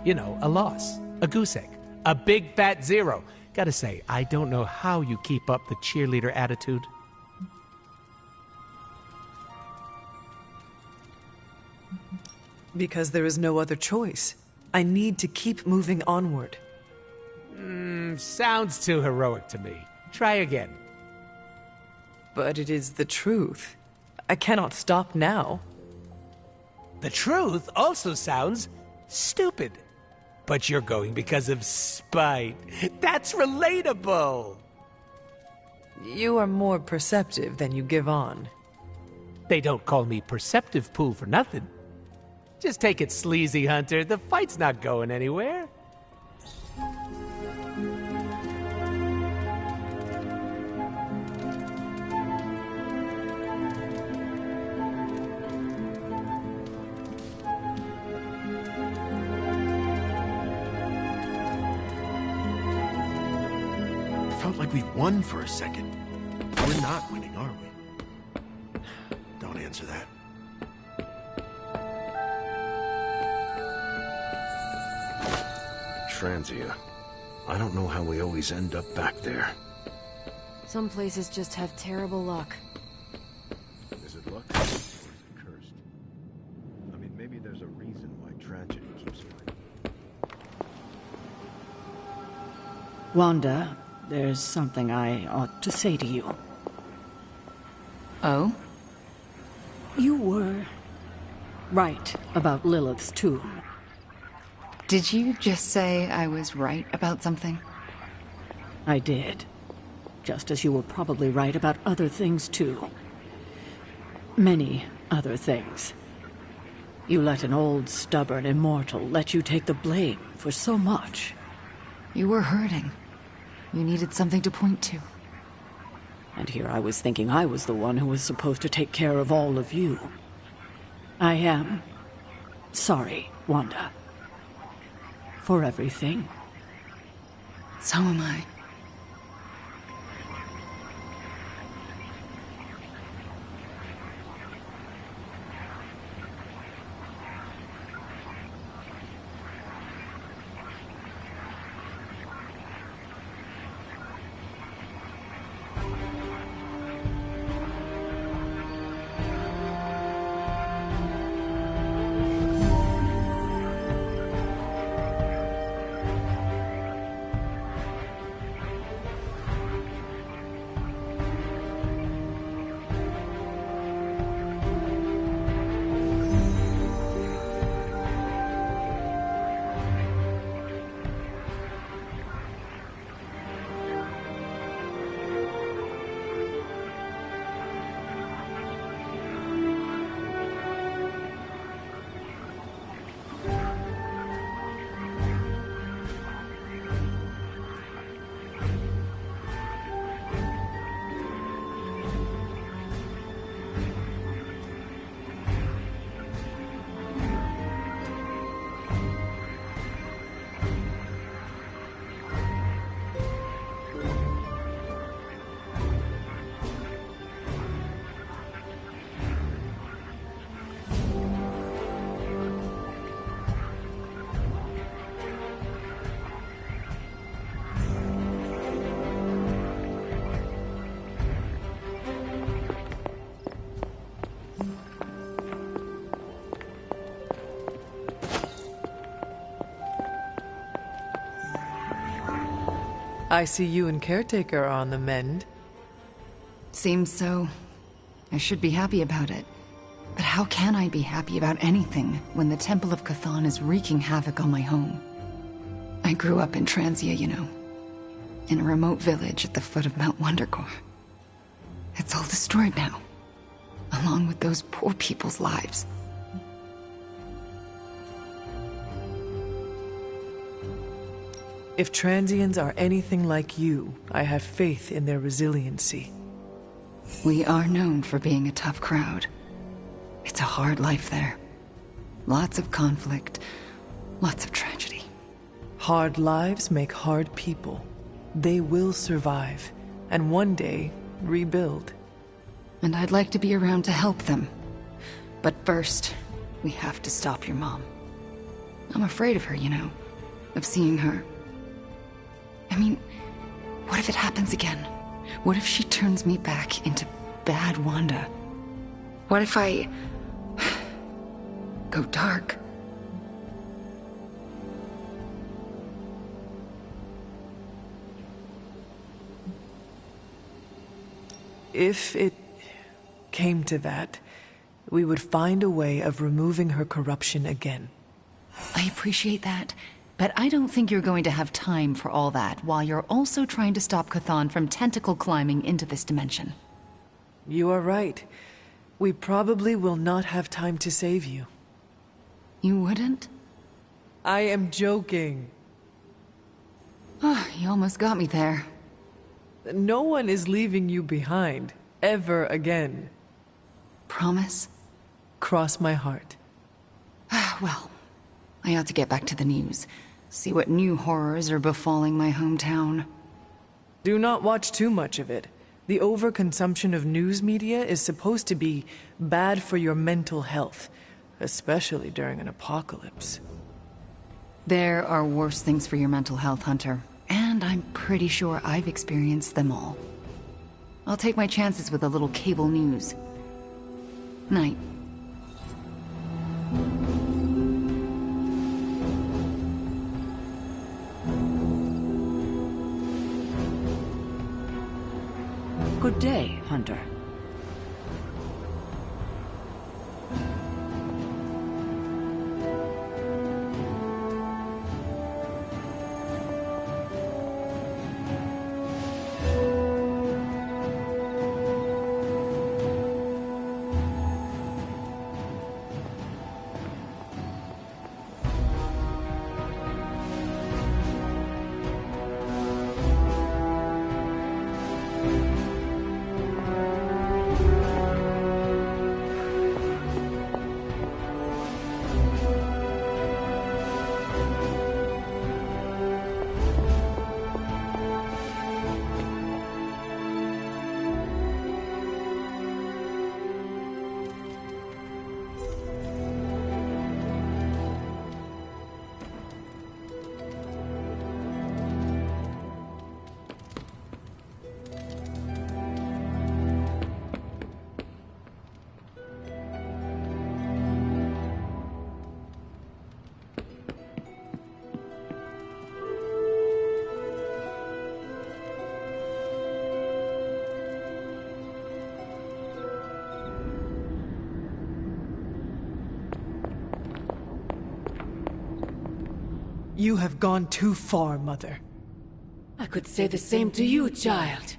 Speaker 11: You know, a loss. A goose egg. A big fat zero. Gotta say, I don't know how you keep up the cheerleader attitude.
Speaker 16: Because there is no other choice. I need to keep moving onward.
Speaker 11: Sounds too heroic to me. Try again.
Speaker 16: But it is the truth. I cannot stop now.
Speaker 11: The truth also sounds stupid. But you're going because of spite. That's relatable.
Speaker 16: You are more perceptive than you give on.
Speaker 11: They don't call me Perceptive Pool for nothing. Just take it sleazy, Hunter. The fight's not going anywhere.
Speaker 2: Felt like we won for a second. We're not winning, are we? Don't answer that. Transia. I don't know how we always end up back there.
Speaker 4: Some places just have terrible luck.
Speaker 2: Is it luck or is it cursed? I mean, maybe there's a reason why tragedy keeps winning.
Speaker 10: Wanda, there's something I ought to say to you.
Speaker 13: Oh?
Speaker 10: You were right about Lilith's tomb.
Speaker 19: Did you just say I was right about something?
Speaker 10: I did. Just as you were probably right about other things, too. Many other things. You let an old, stubborn immortal let you take the blame for so much.
Speaker 19: You were hurting. You needed something to point to.
Speaker 10: And here I was thinking I was the one who was supposed to take care of all of you. I am sorry, Wanda. For everything.
Speaker 19: So am I.
Speaker 16: I see you and Caretaker are on the mend.
Speaker 19: Seems so. I should be happy about it. But how can I be happy about anything when the Temple of Cthon is wreaking havoc on my home? I grew up in Transia, you know. In a remote village at the foot of Mount Wondergore. It's all destroyed now. Along with those poor people's lives.
Speaker 16: If Transians are anything like you, I have faith in their resiliency.
Speaker 19: We are known for being a tough crowd. It's a hard life there. Lots of conflict, lots of tragedy.
Speaker 16: Hard lives make hard people. They will survive, and one day, rebuild.
Speaker 19: And I'd like to be around to help them. But first, we have to stop your mom. I'm afraid of her, you know. Of seeing her. I mean, what if it happens again? What if she turns me back into bad Wanda? What if I go dark?
Speaker 16: If it came to that, we would find a way of removing her corruption again.
Speaker 19: I appreciate that, but I don't think you're going to have time for all that while you're also trying to stop Chthon from tentacle climbing into this dimension.
Speaker 16: You are right. We probably will not have time to save you.
Speaker 19: You wouldn't?
Speaker 16: I am joking.
Speaker 19: You almost got me there.
Speaker 16: No one is leaving you behind, ever again.
Speaker 19: Promise?
Speaker 16: Cross my heart.
Speaker 19: Well, I ought to get back to the news. See what new horrors are befalling my hometown.
Speaker 16: Do not watch too much of it. The overconsumption of news media is supposed to be bad for your mental health, especially during an apocalypse.
Speaker 19: There are worse things for your mental health, Hunter. And I'm pretty sure I've experienced them all. I'll take my chances with a little cable news. Night.
Speaker 10: Good day, Hunter.
Speaker 16: You have gone too far, Mother.
Speaker 17: I could say the same to you, child.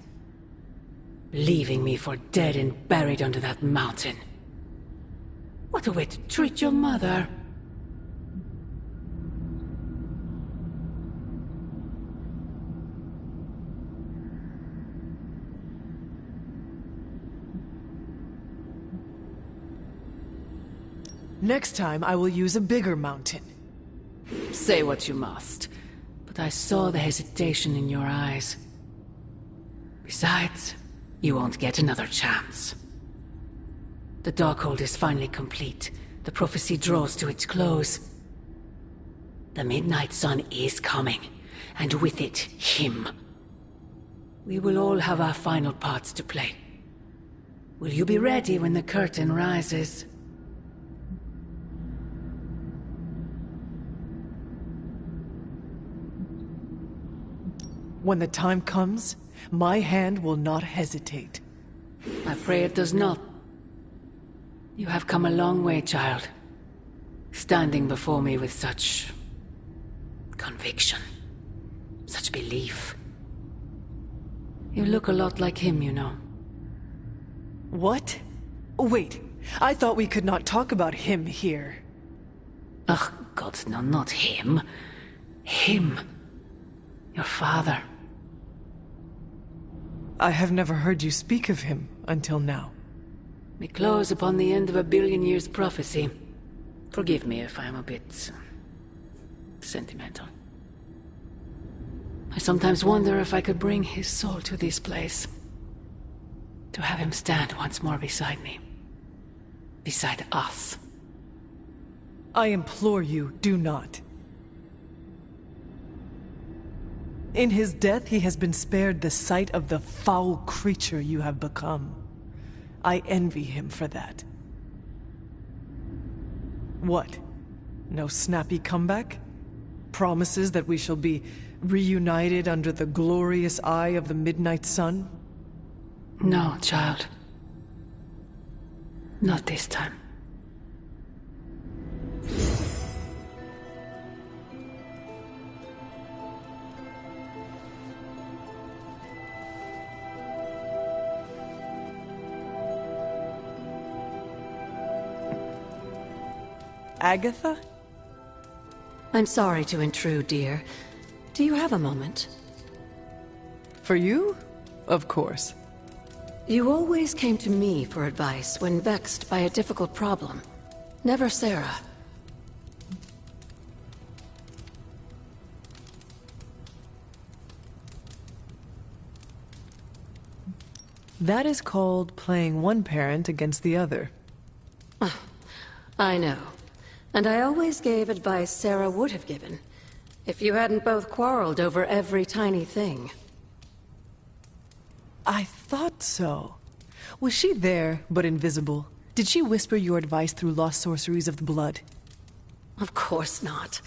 Speaker 17: Leaving me for dead and buried under that mountain. What a way to treat your mother.
Speaker 16: Next time, I will use a bigger mountain.
Speaker 17: Say what you must, but I saw the hesitation in your eyes. Besides, you won't get another chance. The Darkhold is finally complete. The prophecy draws to its close. The Midnight Sun is coming, and with it, him. We will all have our final parts to play. Will you be ready when the curtain rises?
Speaker 16: When the time comes, my hand will not hesitate.
Speaker 17: I pray it does not. You have come a long way, child. Standing before me with such conviction, such belief. You look a lot like him, you know.
Speaker 16: What? Wait, I thought we could not talk about him here.
Speaker 17: Ugh, God, no, not him. Him. Your father.
Speaker 16: I have never heard you speak of him until now.
Speaker 17: We close upon the end of a billion years prophecy. Forgive me if I'm a bit sentimental. I sometimes wonder if I could bring his soul to this place. To have him stand once more beside me. Beside us.
Speaker 16: I implore you, do not. In his death, he has been spared the sight of the foul creature you have become. I envy him for that. What? No snappy comeback? Promises that we shall be reunited under the glorious eye of the midnight sun?
Speaker 17: No, child. Not this time.
Speaker 16: Agatha?
Speaker 17: I'm sorry to intrude, dear. Do you have a moment?
Speaker 16: For you? Of course.
Speaker 17: You always came to me for advice when vexed by a difficult problem. Never Sarah.
Speaker 16: That is called playing one parent against the other.
Speaker 17: I know. And I always gave advice Sarah would have given, if you hadn't both quarreled over every tiny thing.
Speaker 16: I thought so. Was she there, but invisible? Did she whisper your advice through lost sorceries of the blood?
Speaker 17: Of course not.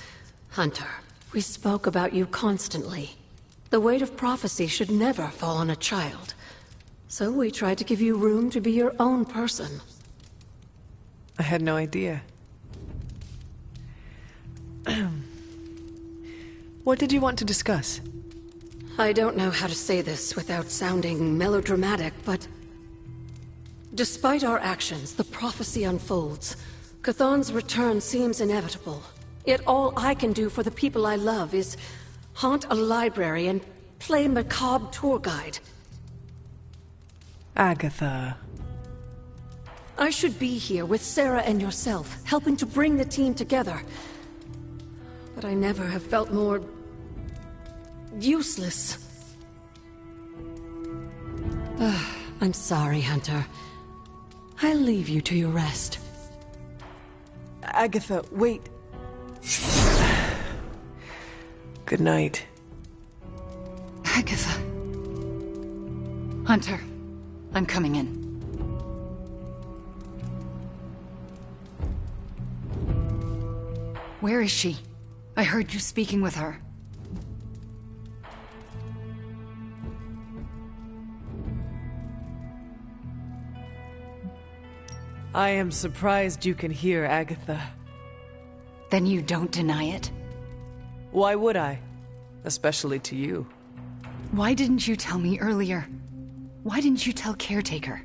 Speaker 17: Hunter, we spoke about you constantly. The weight of prophecy should never fall on a child. So we tried to give you room to be your own person.
Speaker 16: I had no idea. What did you want to discuss?
Speaker 17: I don't know how to say this without sounding melodramatic, but... despite our actions, the prophecy unfolds. Chthon's return seems inevitable. Yet all I can do for the people I love is haunt a library and play macabre tour guide.
Speaker 16: Agatha...
Speaker 17: I should be here with Sarah and yourself, helping to bring the team together. But I never have felt more... useless. I'm sorry, Hunter. I'll leave you to your rest.
Speaker 16: Agatha, wait. Good night.
Speaker 19: Agatha. Hunter, I'm coming in. Where is she? I heard you speaking with her.
Speaker 16: I am surprised you can hear, Agatha.
Speaker 19: Then you don't deny it?
Speaker 16: Why would I? Especially to you.
Speaker 19: Why didn't you tell me earlier? Why didn't you tell Caretaker?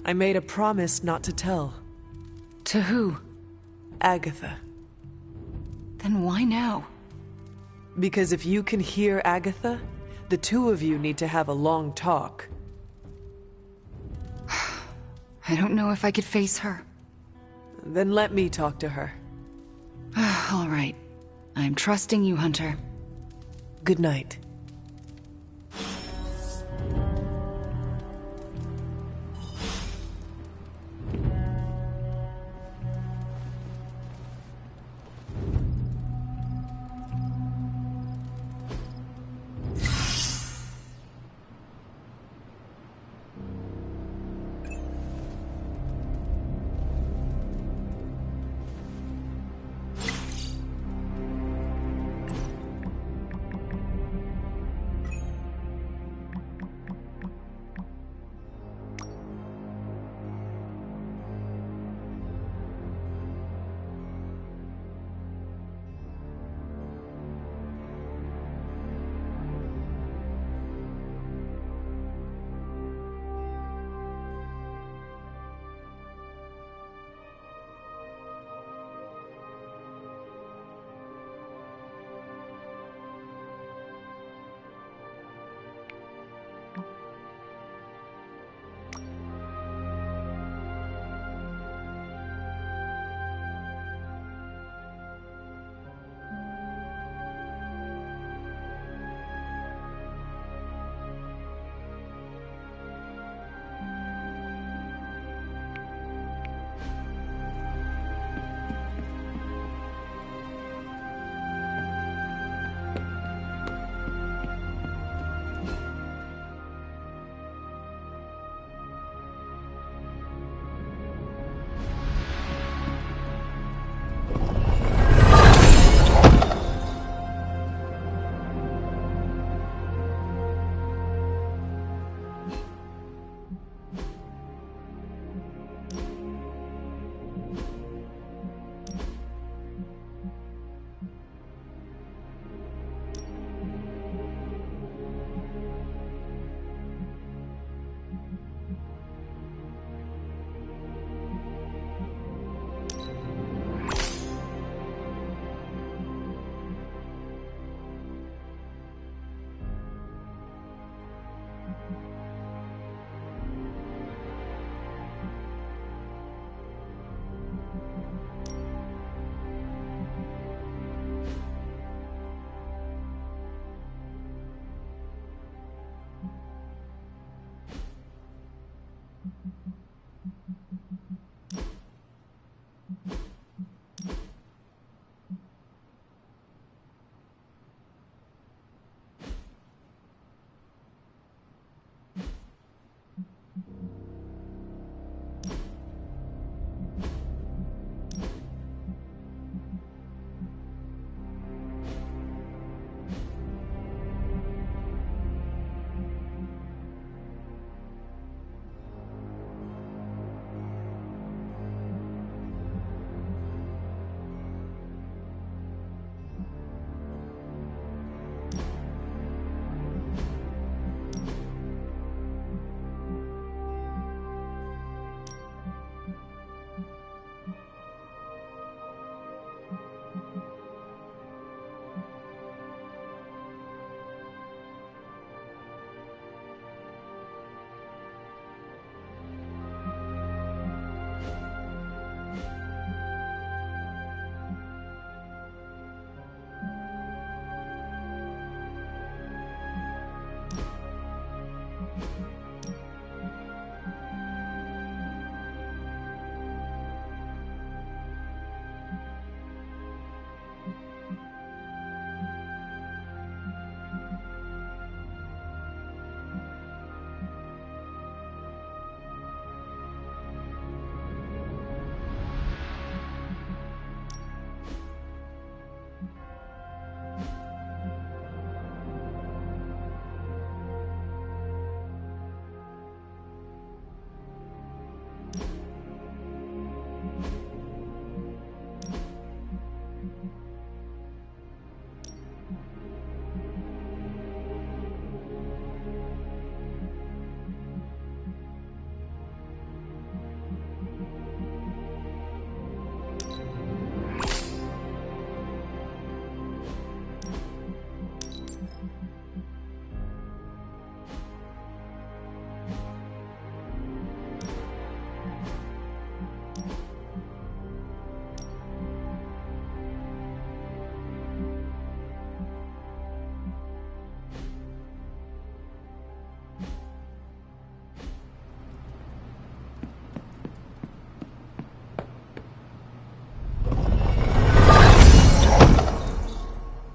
Speaker 16: I made a promise not to tell.
Speaker 19: To who?
Speaker 16: Agatha.
Speaker 19: Then why now?
Speaker 16: Because if you can hear Agatha, the two of you need to have a long talk.
Speaker 19: I don't know if I could face her.
Speaker 16: Then let me talk to her.
Speaker 19: All right. I'm trusting you, Hunter.
Speaker 16: Good night.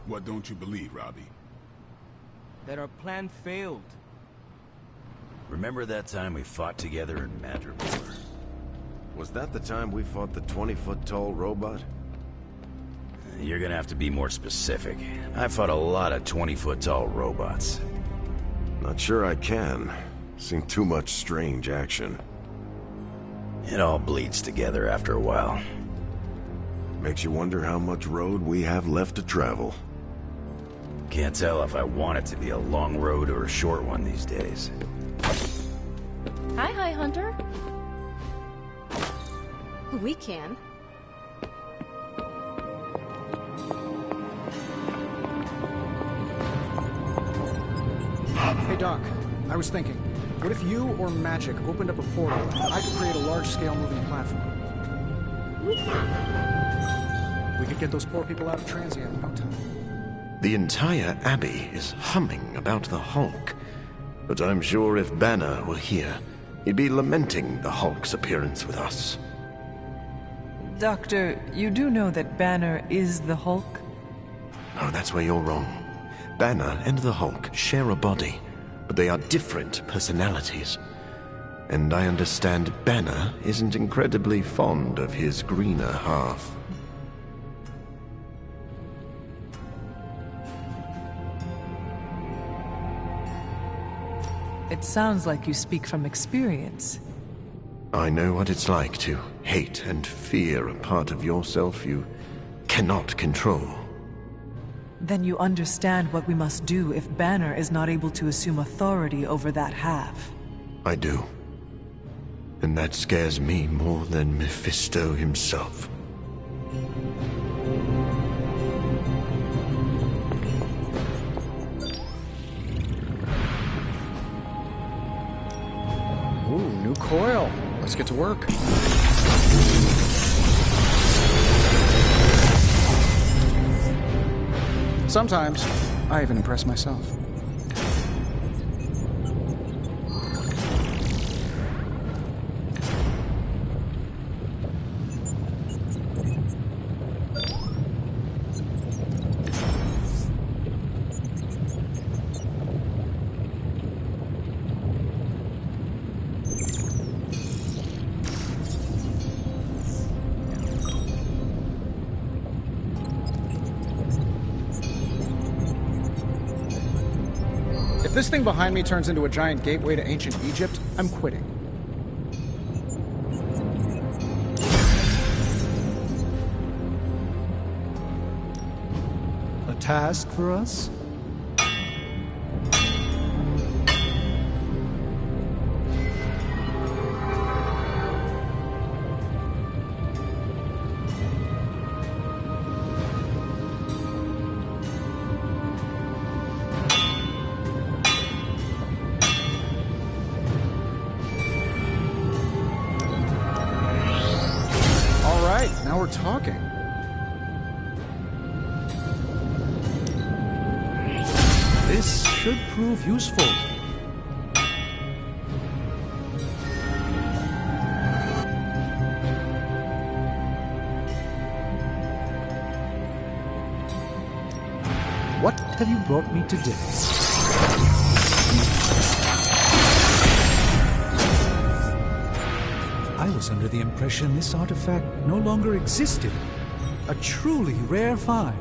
Speaker 7: What don't you believe, Robbie?
Speaker 15: That our plan failed.
Speaker 12: Remember that time we fought together in Madripoor?
Speaker 2: Was that the time we fought the 20-foot-tall robot?
Speaker 12: You're gonna have to be more specific. I fought a lot of 20-foot-tall robots.
Speaker 2: Not sure I can. Seen too much strange action.
Speaker 12: It all bleeds together after a while.
Speaker 2: Makes you wonder how much road we have left to travel.
Speaker 12: Can't tell if I want it to be a long road or a short one these days.
Speaker 13: Hi, Hunter.
Speaker 4: We can.
Speaker 3: Hey, Doc. I was thinking, what if you or magic opened up a portal and I could create a large-scale moving platform? We could get those poor people out of Transia in no time.
Speaker 2: The entire Abbey is humming about the Hulk. But I'm sure if Banner were here, he'd be lamenting the Hulk's appearance with us.
Speaker 16: Doctor, you do know that Banner is the Hulk?
Speaker 2: No, that's where you're wrong. Banner and the Hulk share a body, but they are different personalities. And I understand Banner isn't incredibly fond of his greener half.
Speaker 16: It sounds like you speak from experience.
Speaker 2: I know what it's like to hate and fear a part of yourself you cannot control.
Speaker 16: Then you understand what we must do if Banner is not able to assume authority over that half.
Speaker 2: I do. And that scares me more than Mephisto himself.
Speaker 3: Ooh, new coil. Let's get to work. Sometimes, I even impress myself. this thing behind me turns into a giant gateway to ancient Egypt, I'm quitting.
Speaker 20: A task for us?
Speaker 3: Now we're talking.
Speaker 20: This should prove useful. What have you brought me today? I was under the impression this artifact no longer existed. A truly rare find.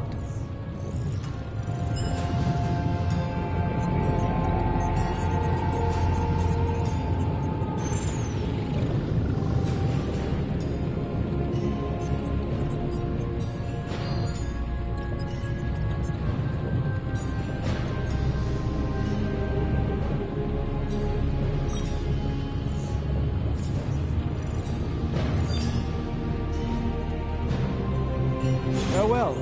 Speaker 20: Farewell.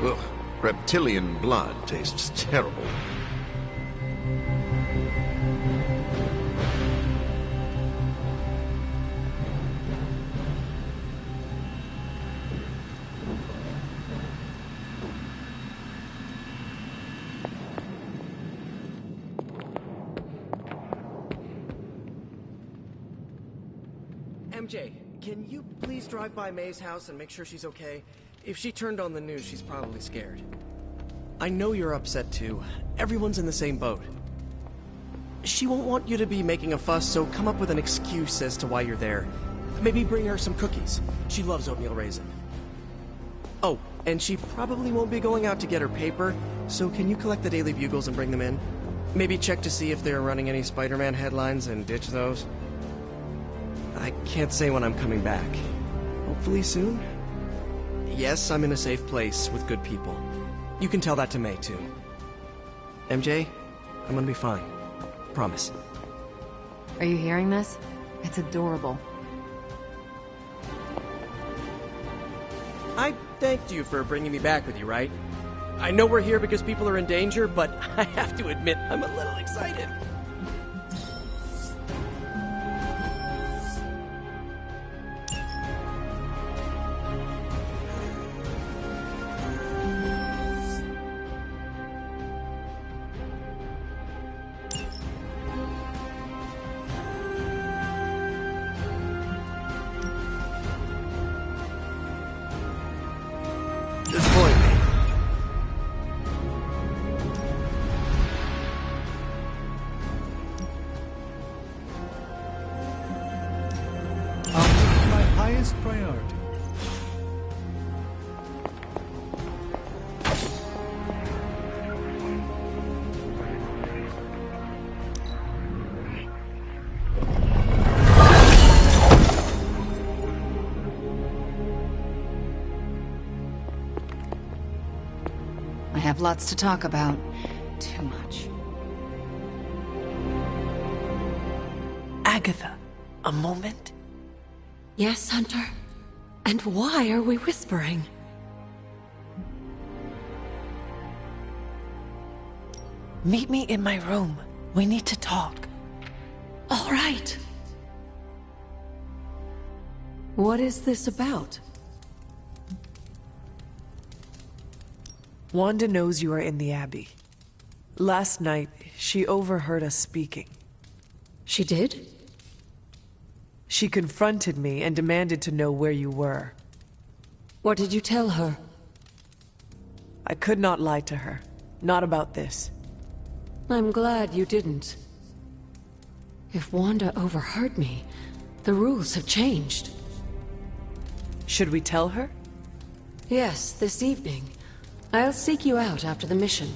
Speaker 2: Ugh, reptilian blood tastes terrible.
Speaker 15: MJ, can you please drive by May's house and make sure she's okay? If she turned on the news, she's probably scared. I know you're upset too. Everyone's in the same boat. She won't want you to be making a fuss, so come up with an excuse as to why you're there. Maybe bring her some cookies. She loves oatmeal raisin. Oh, and she probably won't be going out to get her paper, so can you collect the Daily Bugles and bring them in? Maybe check to see if they're running any Spider-Man headlines and ditch those. I can't say when I'm coming back. Hopefully soon? Yes, I'm in a safe place with good people. You can tell that to May, too. MJ, I'm gonna be fine. Promise.
Speaker 4: Are you hearing this? It's adorable.
Speaker 15: I thanked you for bringing me back with you, right? I know we're here because people are in danger, but I have to admit, I'm a little excited.
Speaker 20: Priority.
Speaker 19: I have lots to talk about. Too much.
Speaker 16: Agatha, a moment?
Speaker 17: Yes, Hunter? And why are we whispering?
Speaker 16: Meet me in my room. We need to talk.
Speaker 17: All right. What is this about?
Speaker 16: Wanda knows you are in the Abbey. Last night, she overheard us speaking.
Speaker 17: She did?
Speaker 16: She confronted me and demanded to know where you were.
Speaker 17: What did you tell her?
Speaker 16: I could not lie to her. Not about this.
Speaker 17: I'm glad you didn't. If Wanda overheard me, The rules have changed.
Speaker 16: Should we tell her?
Speaker 17: Yes, this evening. I'll seek you out after the mission.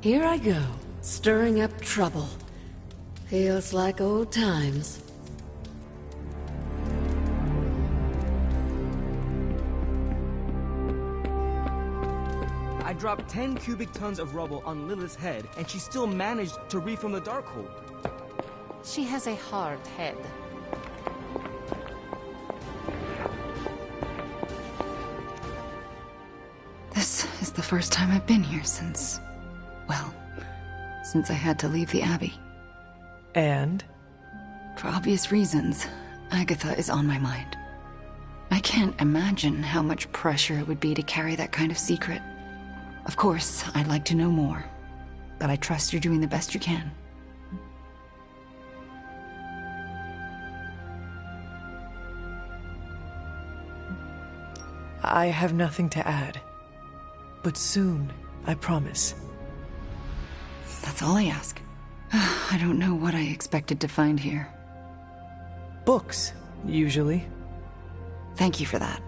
Speaker 17: Here I go, stirring up trouble. Feels like old times.
Speaker 14: I dropped 10 cubic tons of rubble on Lilith's head, and she still managed to reform the Darkhold.
Speaker 4: She has a hard head.
Speaker 19: This is the first time I've been here since I had to leave the Abbey.
Speaker 16: And?
Speaker 19: For obvious reasons, Agatha is on my mind. I can't imagine how much pressure it would be to carry that kind of secret. Of course, I'd like to know more, but I trust you're doing the best you can.
Speaker 16: I have nothing to add. But soon, I promise.
Speaker 19: That's all I ask. I don't know what I expected to find here.
Speaker 16: Books, usually.
Speaker 19: Thank you for that.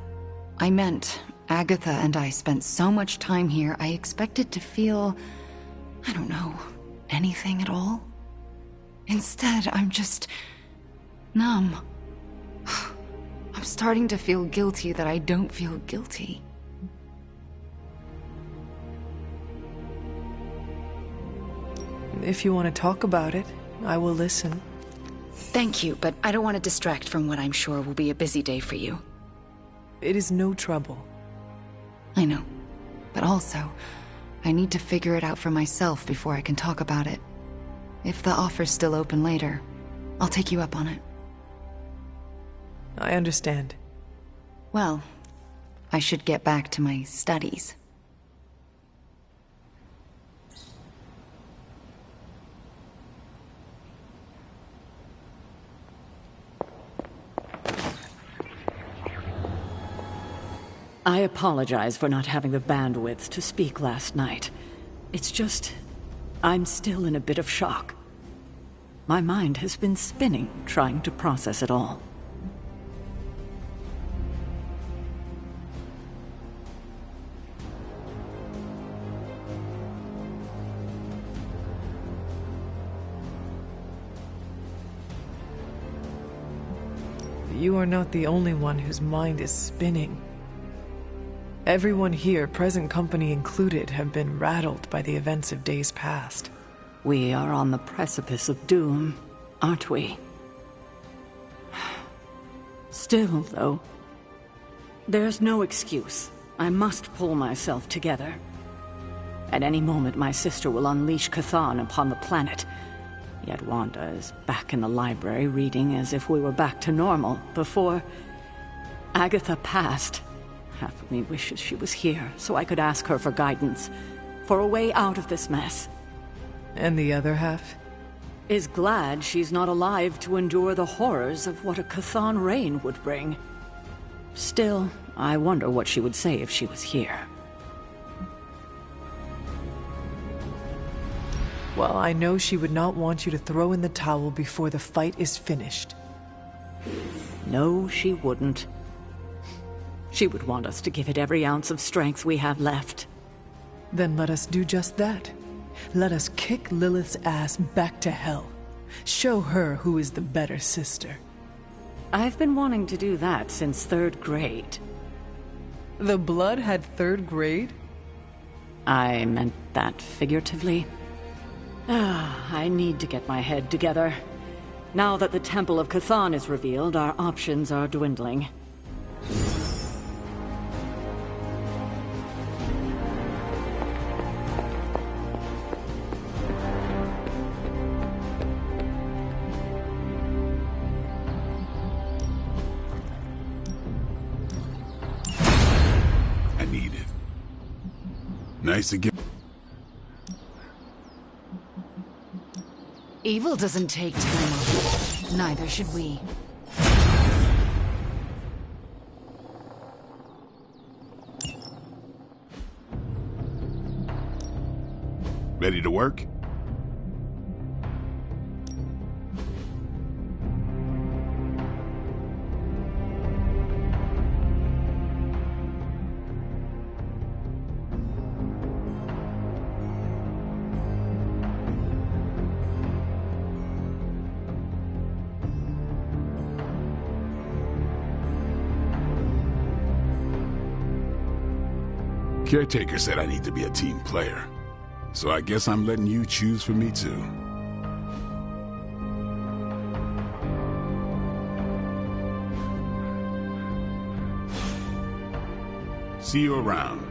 Speaker 19: I meant, Agatha and I spent so much time here, I expected to feel, I don't know, anything at all. Instead, I'm just numb. I'm starting to feel guilty that I don't feel guilty.
Speaker 16: If you want to talk about it, I will listen.
Speaker 19: Thank you, but I don't want to distract from what I'm sure will be a busy day for you.
Speaker 16: It is no trouble.
Speaker 19: I know. But also, I need to figure it out for myself before I can talk about it. If the offer's still open later, I'll take you up on it.
Speaker 16: I understand.
Speaker 19: Well, I should get back to my studies.
Speaker 1: I apologize for not having the bandwidth to speak last night. It's just, I'm still in a bit of shock. My mind has been spinning, trying to process it all.
Speaker 16: You are not the only one whose mind is spinning. Everyone here, present company included, have been rattled by the events of days past.
Speaker 1: We are on the precipice of doom, aren't we? Still, though, there's no excuse. I must pull myself together. At any moment, my sister will unleash Chthon upon the planet. Yet Wanda is back in the library reading as if we were back to normal before Agatha passed. Half of me wishes she was here so I could ask her for guidance, for a way out of this mess.
Speaker 16: And the other half?
Speaker 1: Is glad she's not alive to endure the horrors of what a Chthon reign would bring. Still, I wonder what she would say if she was here.
Speaker 16: Well, I know she would not want you to throw in the towel before the fight is finished.
Speaker 1: No, she wouldn't. She would want us to give it every ounce of strength we have left.
Speaker 16: Then let us do just that. Let us kick Lilith's ass back to hell. Show her who is the better sister.
Speaker 1: I've been wanting to do that since 3rd grade.
Speaker 16: The blood had 3rd grade?
Speaker 1: I meant that figuratively. I need to get my head together. Now that the Temple of Chthon is revealed, our options are dwindling.
Speaker 7: I need it. Nice to get.
Speaker 19: Evil doesn't take time off. Neither should we.
Speaker 7: Ready to work? Caretaker said I need to be a team player. So I guess I'm letting you choose for me too. See you around.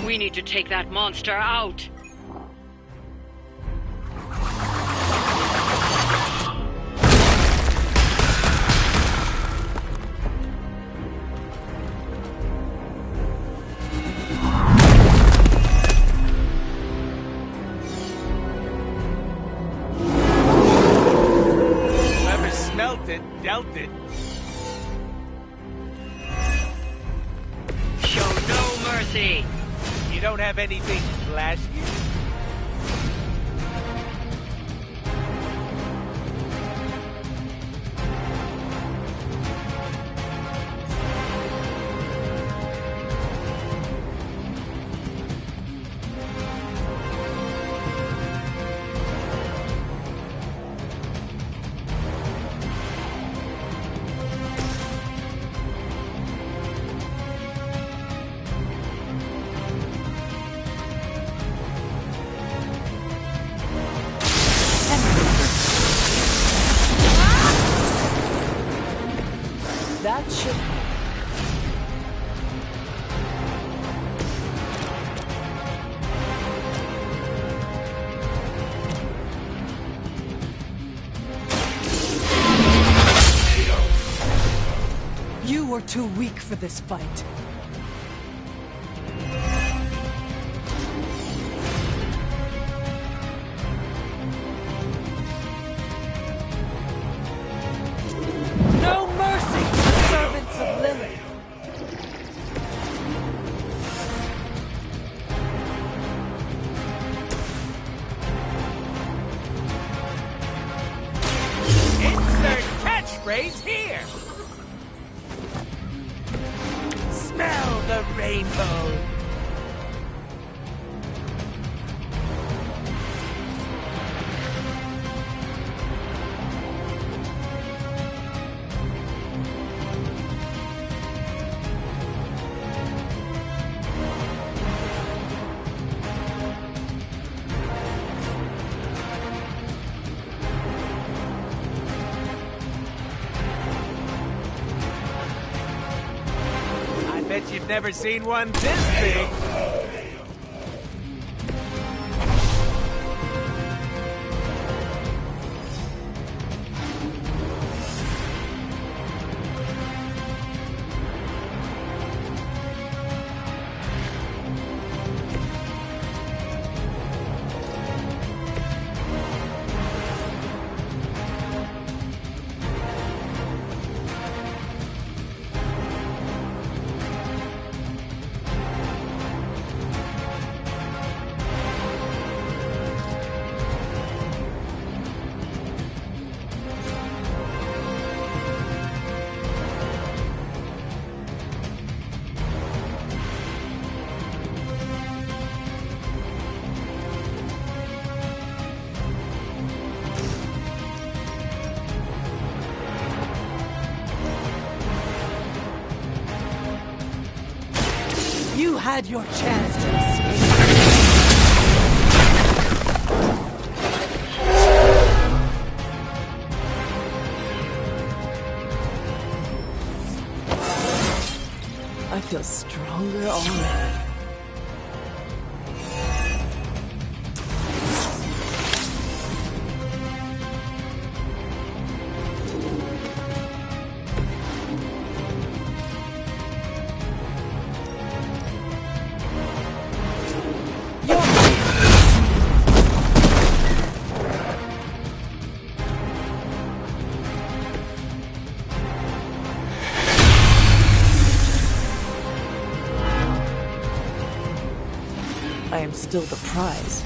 Speaker 18: We need to take that monster out.
Speaker 11: Whoever smelt it, dealt it.
Speaker 18: Show no mercy.
Speaker 11: You don't have anything flashy?
Speaker 16: That should... You were too weak for this fight. No mercy to the servants of Lilith!
Speaker 11: Insert catchphrase here! Smell the rainbow! Bet you've never seen one this big.
Speaker 16: You had your chance to escape. I feel stronger already. I am still the prize.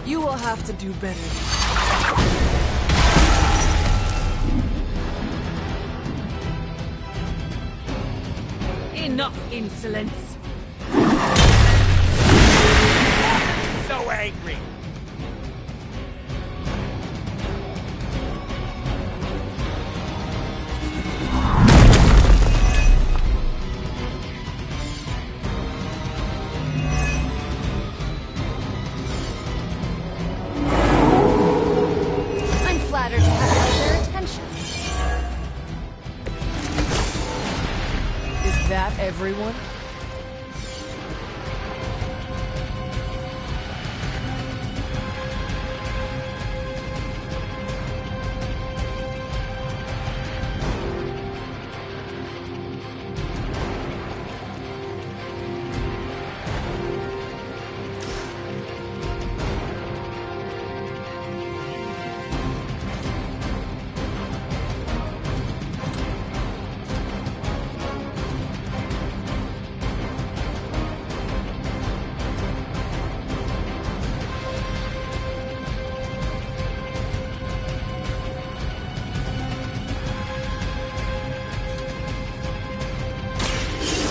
Speaker 16: You will have to do better.
Speaker 1: Enough insolence!
Speaker 11: So angry!
Speaker 13: I'm flattered to have their attention.
Speaker 16: Is that everyone?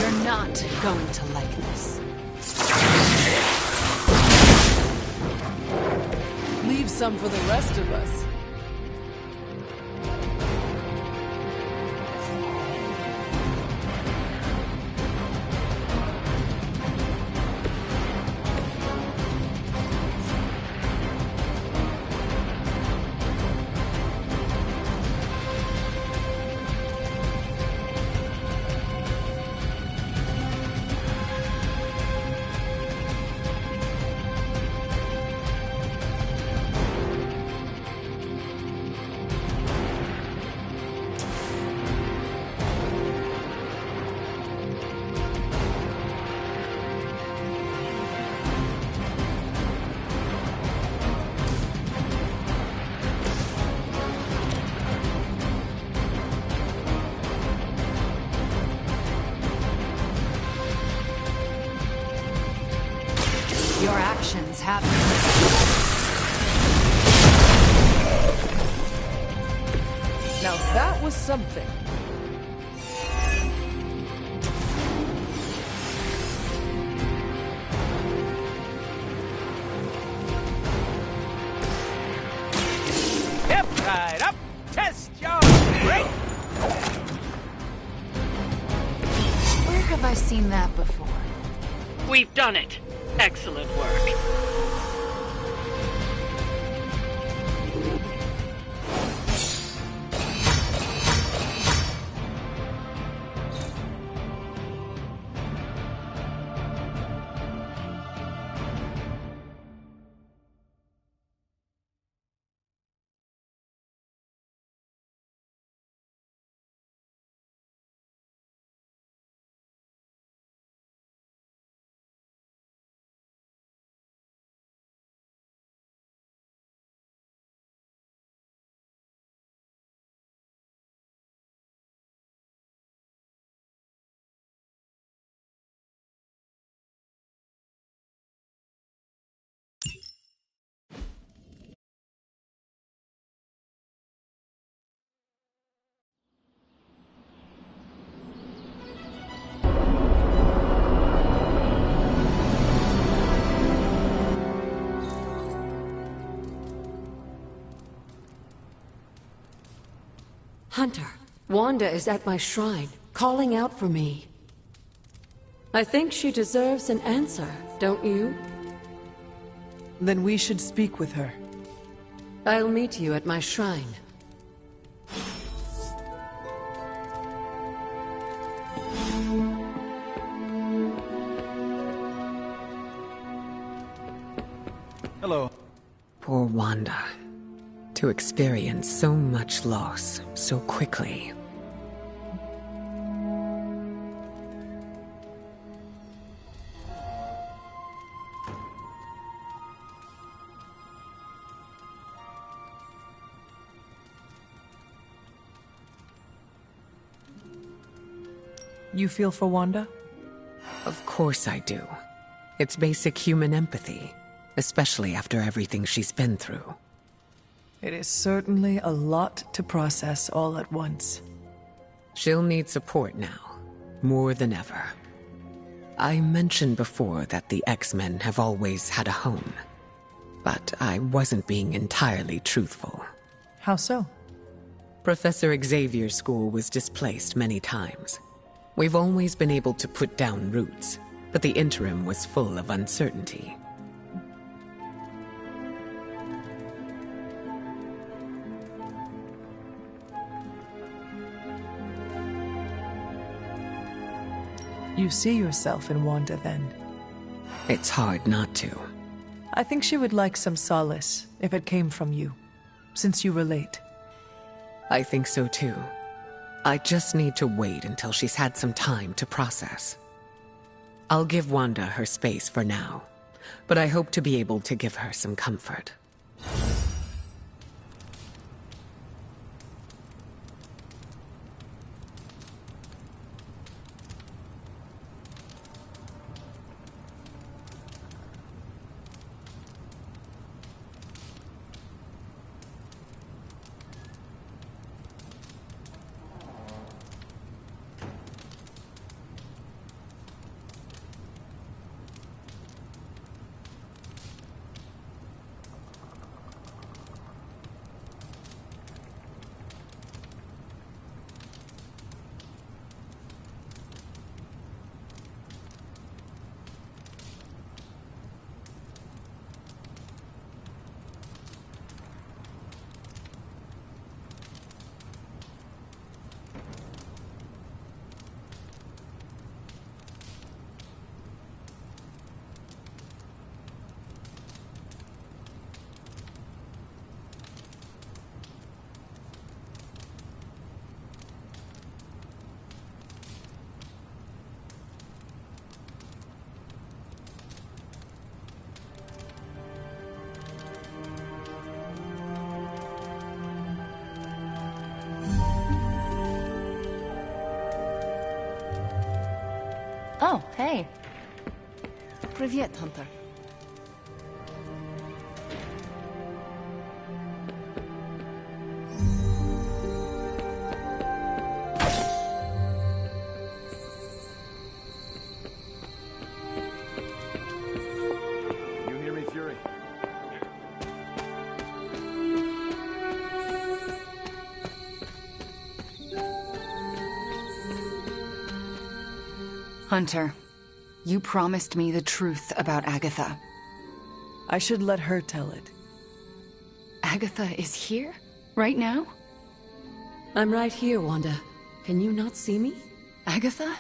Speaker 1: You're not going to like this.
Speaker 16: Leave some for the rest of us.
Speaker 19: Your actions have...
Speaker 16: Now that was something.
Speaker 11: Hip right up! Test your strength!
Speaker 19: Where have I seen that before?
Speaker 1: We've done it. Excellent work.
Speaker 17: Hunter, Wanda is at my shrine, calling out for me. I think she deserves an answer, don't you?
Speaker 16: Then we should speak with her.
Speaker 17: I'll meet you at my shrine.
Speaker 20: Hello.
Speaker 8: Poor Wanda. To experience so much loss so quickly.
Speaker 16: You feel for Wanda?
Speaker 8: Of course I do. It's basic human empathy, especially after everything she's been through.
Speaker 16: It is certainly a lot to process all at once.
Speaker 8: She'll need support now, more than ever. I mentioned before that the X-Men have always had a home, but I wasn't being entirely truthful.
Speaker 16: How so?
Speaker 8: Professor Xavier's school was displaced many times. We've always been able to put down roots, but the interim was full of uncertainty.
Speaker 16: You see yourself in Wanda, then?
Speaker 8: It's hard not to.
Speaker 16: I think she would like some solace if it came from you, since you relate.
Speaker 8: I think so too. I just need to wait until she's had some time to process. I'll give Wanda her space for now, but I hope to be able to give her some comfort.
Speaker 13: Oh, hey.
Speaker 19: Привет, Hunter.
Speaker 2: You hear me, Fury?
Speaker 19: Hunter, you promised me the truth about Agatha.
Speaker 16: I should let her tell it.
Speaker 19: Agatha is here? Right now?
Speaker 17: I'm right here, Wanda. Can you not see me?
Speaker 19: Agatha?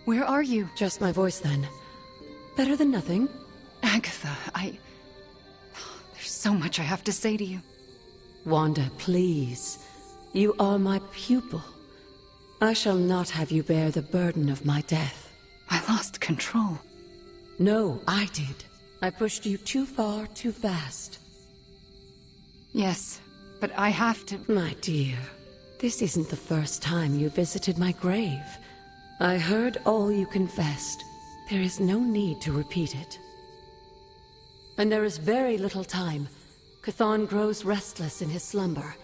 Speaker 19: Where are you?
Speaker 17: Just my voice, then. Better than nothing.
Speaker 19: Agatha, there's so much I have to say to you.
Speaker 17: Wanda, please. You are my pupil. I shall not have you bear the burden of my death.
Speaker 19: I lost control.
Speaker 17: No, I did. I pushed you too far, too fast.
Speaker 19: Yes, but I have to...
Speaker 17: My dear, this isn't the first time you visited my grave. I heard all you confessed. There is no need to repeat it. And there is very little time. Chthon grows restless in his slumber.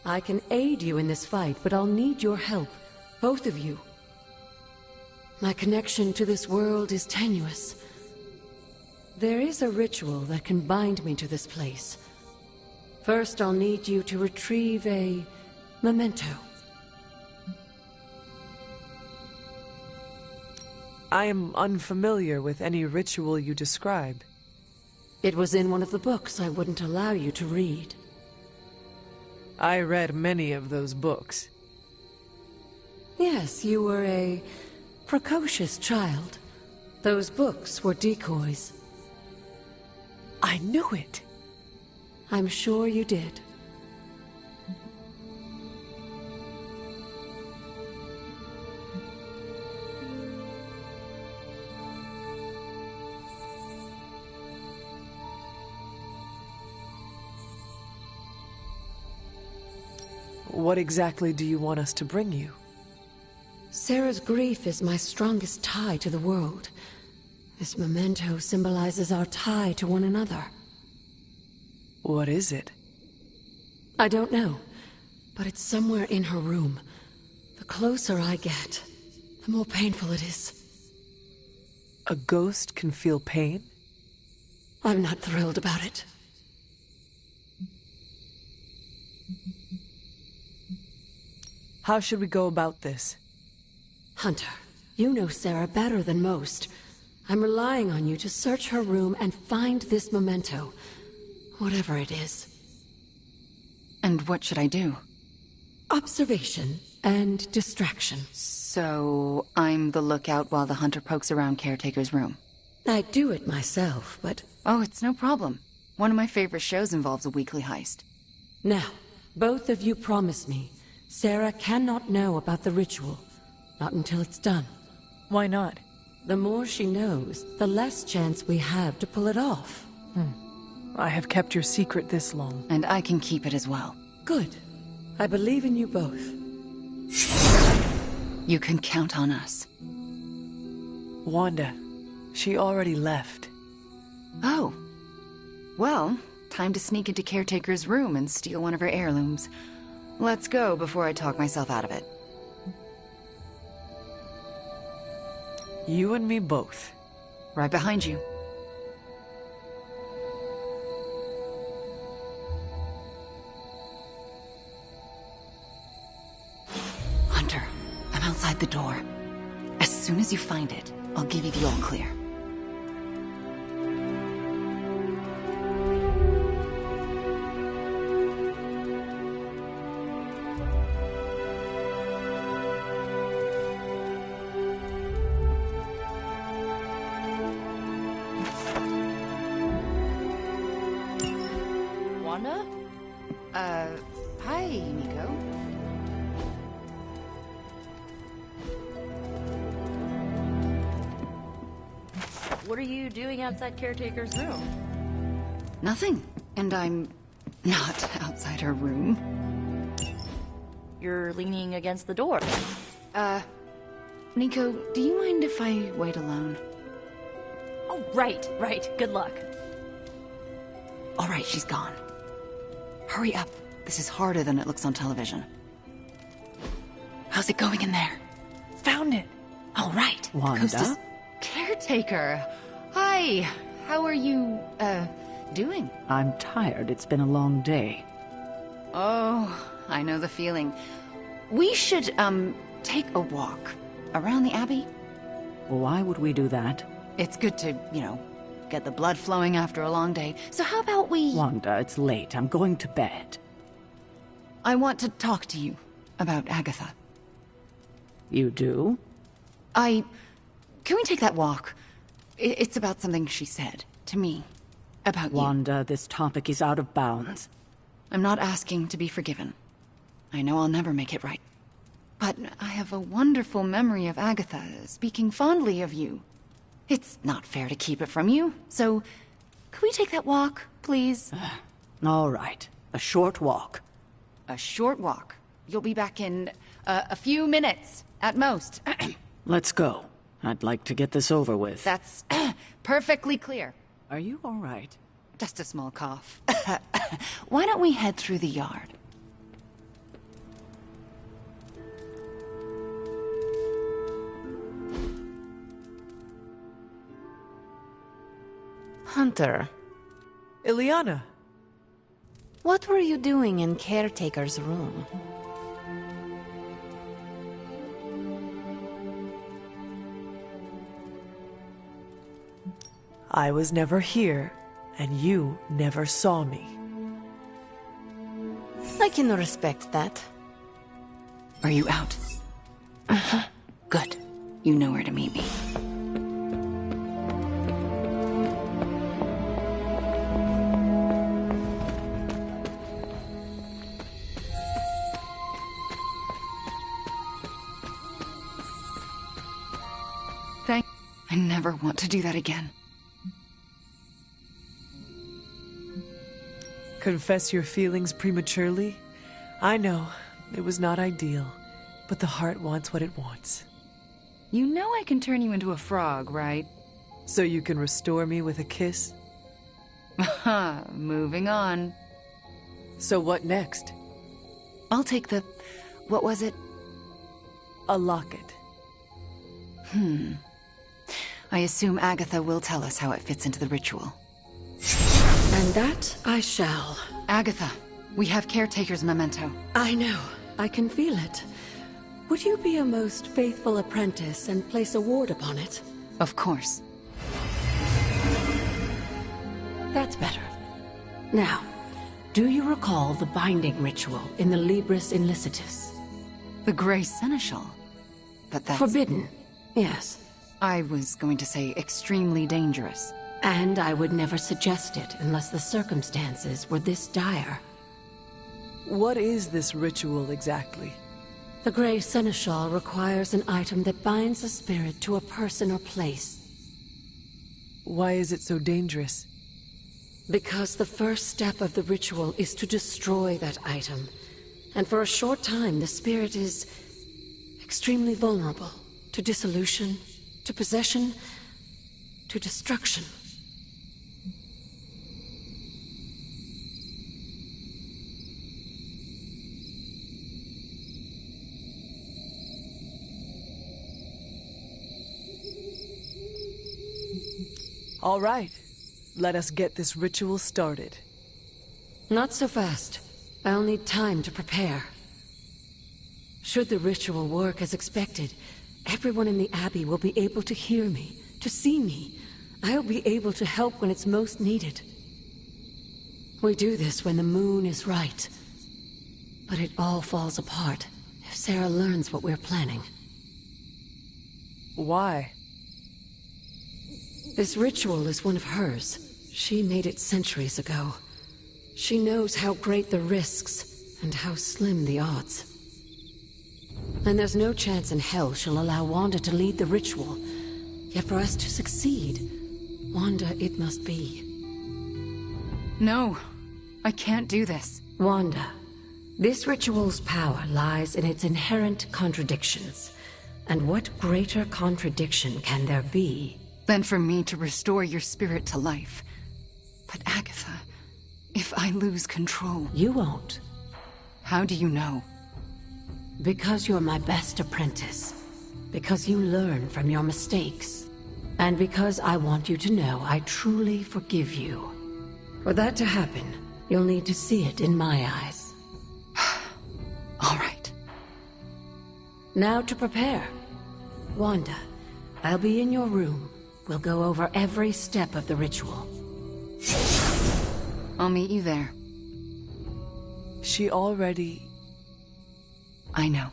Speaker 17: I can aid you in this fight, but I'll need your help. Both of you. My connection to this world is tenuous. There is a ritual that can bind me to this place. First, I'll need you to retrieve a memento.
Speaker 16: I am unfamiliar with any ritual you describe.
Speaker 17: It was in one of the books I wouldn't allow you to read.
Speaker 16: I read many of those books.
Speaker 17: Yes, you were a precocious child. Those books were decoys.
Speaker 16: I knew it.
Speaker 17: I'm sure you did.
Speaker 16: What exactly do you want us to bring you?
Speaker 17: Sarah's grief is my strongest tie to the world. This memento symbolizes our tie to one another.
Speaker 16: What is it?
Speaker 17: I don't know, but it's somewhere in her room. The closer I get, the more painful it is.
Speaker 16: A ghost can feel pain?
Speaker 17: I'm not thrilled about it.
Speaker 16: How should we go about this?
Speaker 17: Hunter, you know Sarah better than most. I'm relying on you to search her room and find this memento. Whatever it is.
Speaker 19: And what should I do?
Speaker 17: Observation and distraction.
Speaker 19: So, I'm the lookout while the hunter pokes around Caretaker's room.
Speaker 17: I'd do it myself, but...
Speaker 19: Oh, it's no problem. One of my favorite shows involves a weekly heist.
Speaker 17: Now, both of you promise me, Sarah cannot know about the ritual. Not until it's done.
Speaker 16: Why not?
Speaker 17: The more she knows, the less chance we have to pull it off.
Speaker 16: I have kept your secret this long.
Speaker 19: And I can keep it as well.
Speaker 17: Good. I believe in you both.
Speaker 19: You can count on us.
Speaker 16: Wanda, she already left.
Speaker 19: Oh. Well, time to sneak into Caretaker's room and steal one of her heirlooms. Let's go before I talk myself out of it.
Speaker 16: You and me both.
Speaker 19: Right behind you. Hunter, I'm outside the door. As soon as you find it, I'll give you the all clear. Wanda? Hi, Nico.
Speaker 13: What are you doing outside Caretaker's room?
Speaker 19: Nothing. And I'm not outside her room.
Speaker 13: You're leaning against the door.
Speaker 19: Nico, do you mind if I wait alone?
Speaker 13: Oh, right. Good luck.
Speaker 19: All right, she's gone. Hurry up. This is harder than it looks on television. How's it going in there?
Speaker 16: Found it.
Speaker 19: All right.
Speaker 1: Wanda?
Speaker 19: Coast is Caretaker. Hi. How are you, doing?
Speaker 1: I'm tired. It's been a long day.
Speaker 19: Oh, I know the feeling. We should, take a walk around the Abbey.
Speaker 1: Why would we do that?
Speaker 19: It's good to, get the blood flowing after a long day. So how about we...
Speaker 1: Wanda, it's late. I'm going to bed.
Speaker 19: I want to talk to you about Agatha.
Speaker 1: You do?
Speaker 19: Can we take that walk? It's about something she said to me. About you.
Speaker 1: Wanda, this topic is out of bounds.
Speaker 19: I'm not asking to be forgiven. I know I'll never make it right. But I have a wonderful memory of Agatha speaking fondly of you. It's not fair to keep it from you, so could we take that walk, please?
Speaker 1: All right. A short walk.
Speaker 19: A short walk. You'll be back in a few minutes, at most.
Speaker 1: Let's go. I'd like to get this over with.
Speaker 19: That's perfectly clear.
Speaker 1: Are you all right?
Speaker 19: Just a small cough. Why don't we head through the yard?
Speaker 4: Hunter.
Speaker 16: Ileana.
Speaker 4: What were you doing in Caretaker's room?
Speaker 16: I was never here, and you never saw me.
Speaker 17: I can respect that.
Speaker 19: Are you out? Good. You know where to meet me. I never want to do that again.
Speaker 16: Confess your feelings prematurely? I know, it was not ideal, but the heart wants what it wants.
Speaker 19: You know I can turn you into a frog, right?
Speaker 16: So you can restore me with a kiss?
Speaker 19: Moving on.
Speaker 16: So what next?
Speaker 19: I'll take the... what was it?
Speaker 16: A locket.
Speaker 19: I assume Agatha will tell us how it fits into the ritual.
Speaker 17: And that I shall.
Speaker 19: Agatha, we have Caretaker's memento.
Speaker 17: I know. I can feel it. Would you be a most faithful apprentice and place a ward upon it?
Speaker 19: Of course.
Speaker 17: That's better. Now, do you recall the binding ritual in the Libris Illicitius?
Speaker 19: The Grey Seneschal? But that's...
Speaker 17: Forbidden, yes.
Speaker 19: I was going to say extremely dangerous.
Speaker 17: And I would never suggest it unless the circumstances were this dire.
Speaker 16: What is this ritual exactly?
Speaker 17: The Grey Seneschal requires an item that binds a spirit to a person or place.
Speaker 16: Why is it so dangerous?
Speaker 17: Because the first step of the ritual is to destroy that item. And for a short time, the spirit is extremely vulnerable to dissolution, to possession, to destruction.
Speaker 16: All right. Let us get this ritual started.
Speaker 17: Not so fast. I'll need time to prepare. Should the ritual work as expected, everyone in the Abbey will be able to hear me, to see me. I'll be able to help when it's most needed. We do this when the moon is right. But it all falls apart if Sarah learns what we're planning.
Speaker 16: Why?
Speaker 17: This ritual is one of hers. She made it centuries ago. She knows how great the risks and how slim the odds. And there's no chance in hell she'll allow Wanda to lead the ritual. Yet for us to succeed, Wanda it must be.
Speaker 19: No, I can't do this.
Speaker 17: Wanda, this ritual's power lies in its inherent contradictions. And what greater contradiction can there be
Speaker 19: than for me to restore your spirit to life? But Agatha, if I lose control...
Speaker 17: You won't.
Speaker 19: How do you know?
Speaker 17: Because you're my best apprentice. Because you learn from your mistakes. And because I want you to know I truly forgive you. For that to happen, you'll need to see it in my eyes.
Speaker 19: All right.
Speaker 17: Now to prepare. Wanda, I'll be in your room. We'll go over every step of the ritual.
Speaker 19: I'll meet you there.
Speaker 16: She already...
Speaker 19: I know.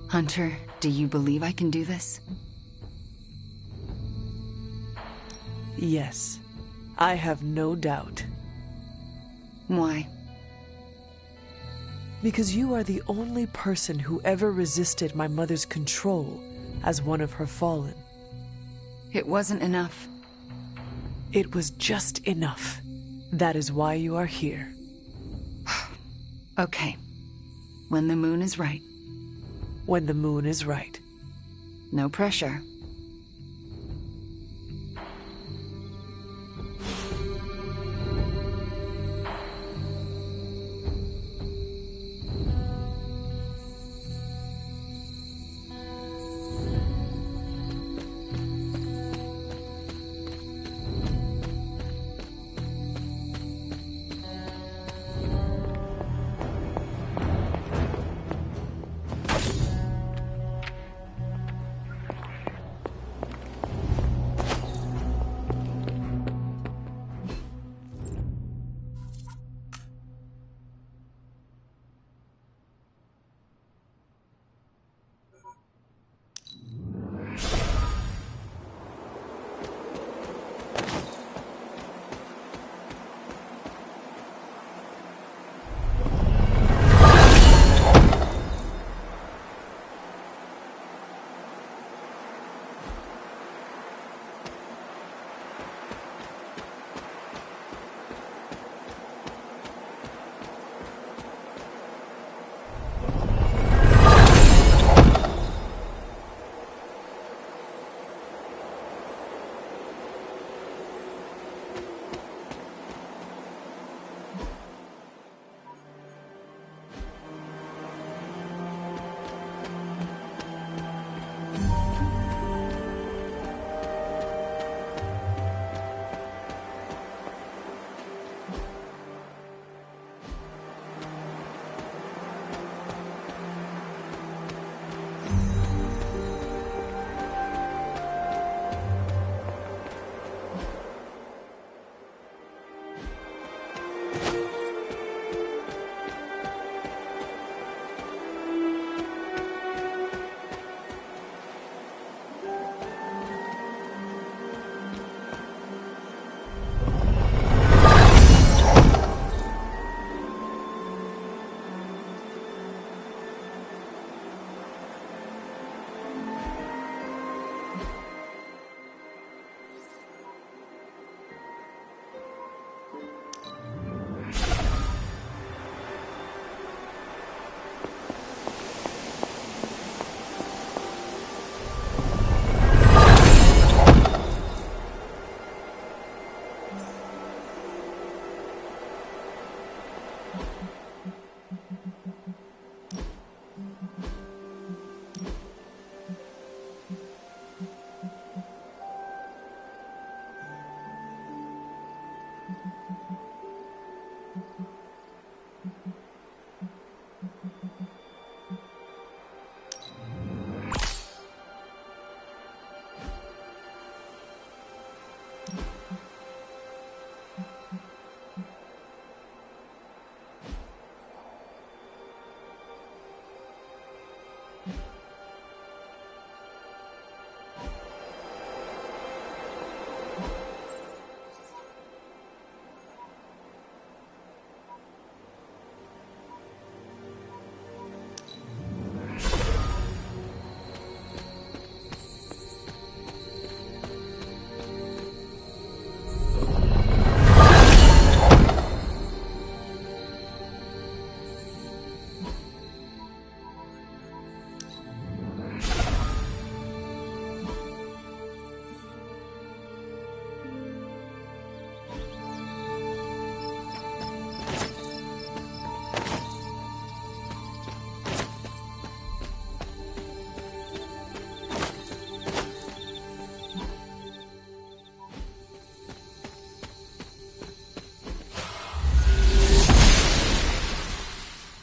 Speaker 19: Hunter, do you believe I can do this?
Speaker 16: Yes. I have no doubt.
Speaker 19: Why?
Speaker 16: Because you are the only person who ever resisted my mother's control as one of her fallen.
Speaker 19: It wasn't enough.
Speaker 16: It was just enough. That is why you are here.
Speaker 19: Okay. When the moon is right.
Speaker 16: When the moon is right.
Speaker 19: No pressure.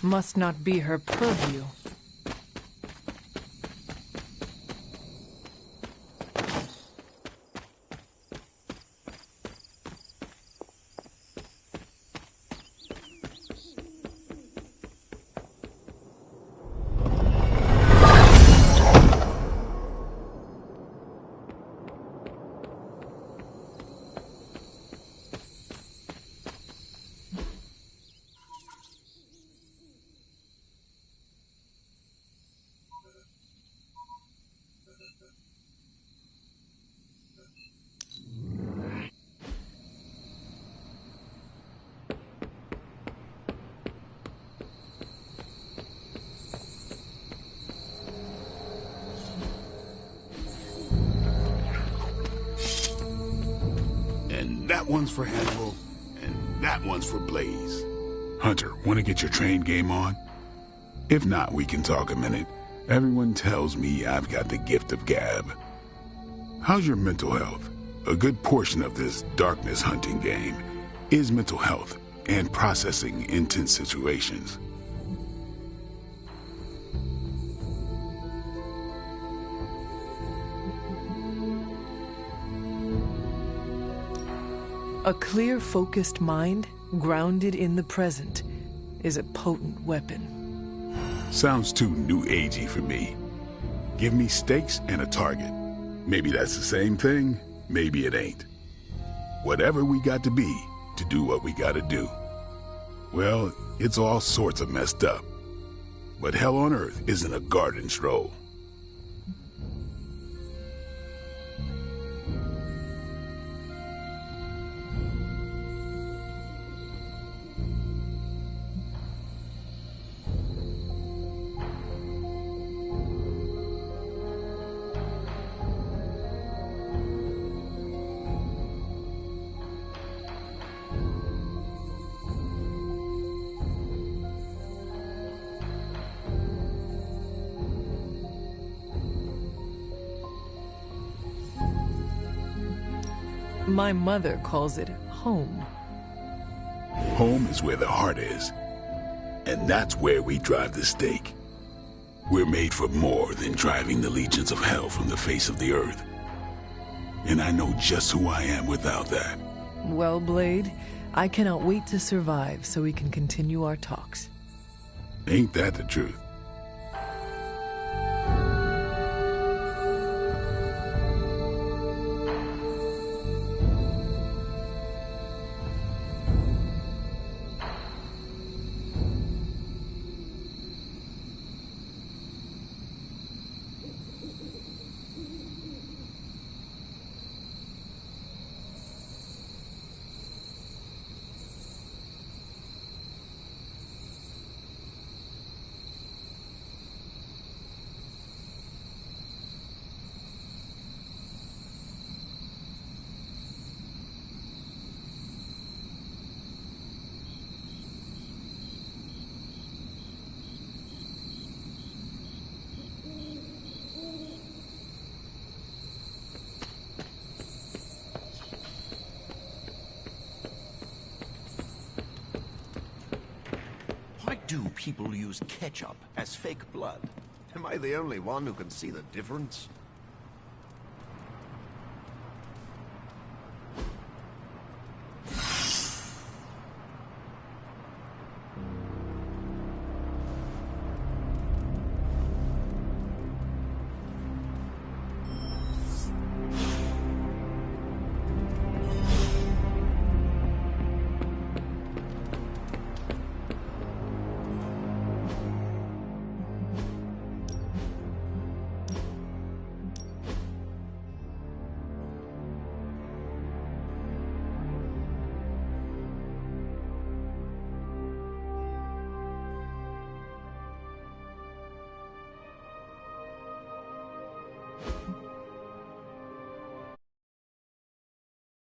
Speaker 16: Must not be her purview.
Speaker 7: That one's for Hannibal, and that one's for Blaze. Hunter, want to get your train game on? If not, we can talk a minute. Everyone tells me I've got the gift of gab. How's your mental health? A good portion of this darkness hunting game is mental health and processing intense situations.
Speaker 16: A clear, focused mind, grounded in the present, is a potent weapon.
Speaker 7: Sounds too new agey for me. Give me stakes and a target. Maybe that's the same thing, maybe it ain't. Whatever we got to be to do what we gotta do. Well, it's all sorts of messed up. But hell on earth isn't a garden stroll.
Speaker 16: My mother calls it home.
Speaker 7: Home is where the heart is. And that's where we drive the stake. We're made for more than driving the legions of hell from the face of the earth. And I know just who I am without that.
Speaker 16: Well, Blade, I cannot wait to survive so we can continue our talks.
Speaker 7: Ain't that the truth?
Speaker 2: people use ketchup as fake blood. Am I the only one who can see the difference?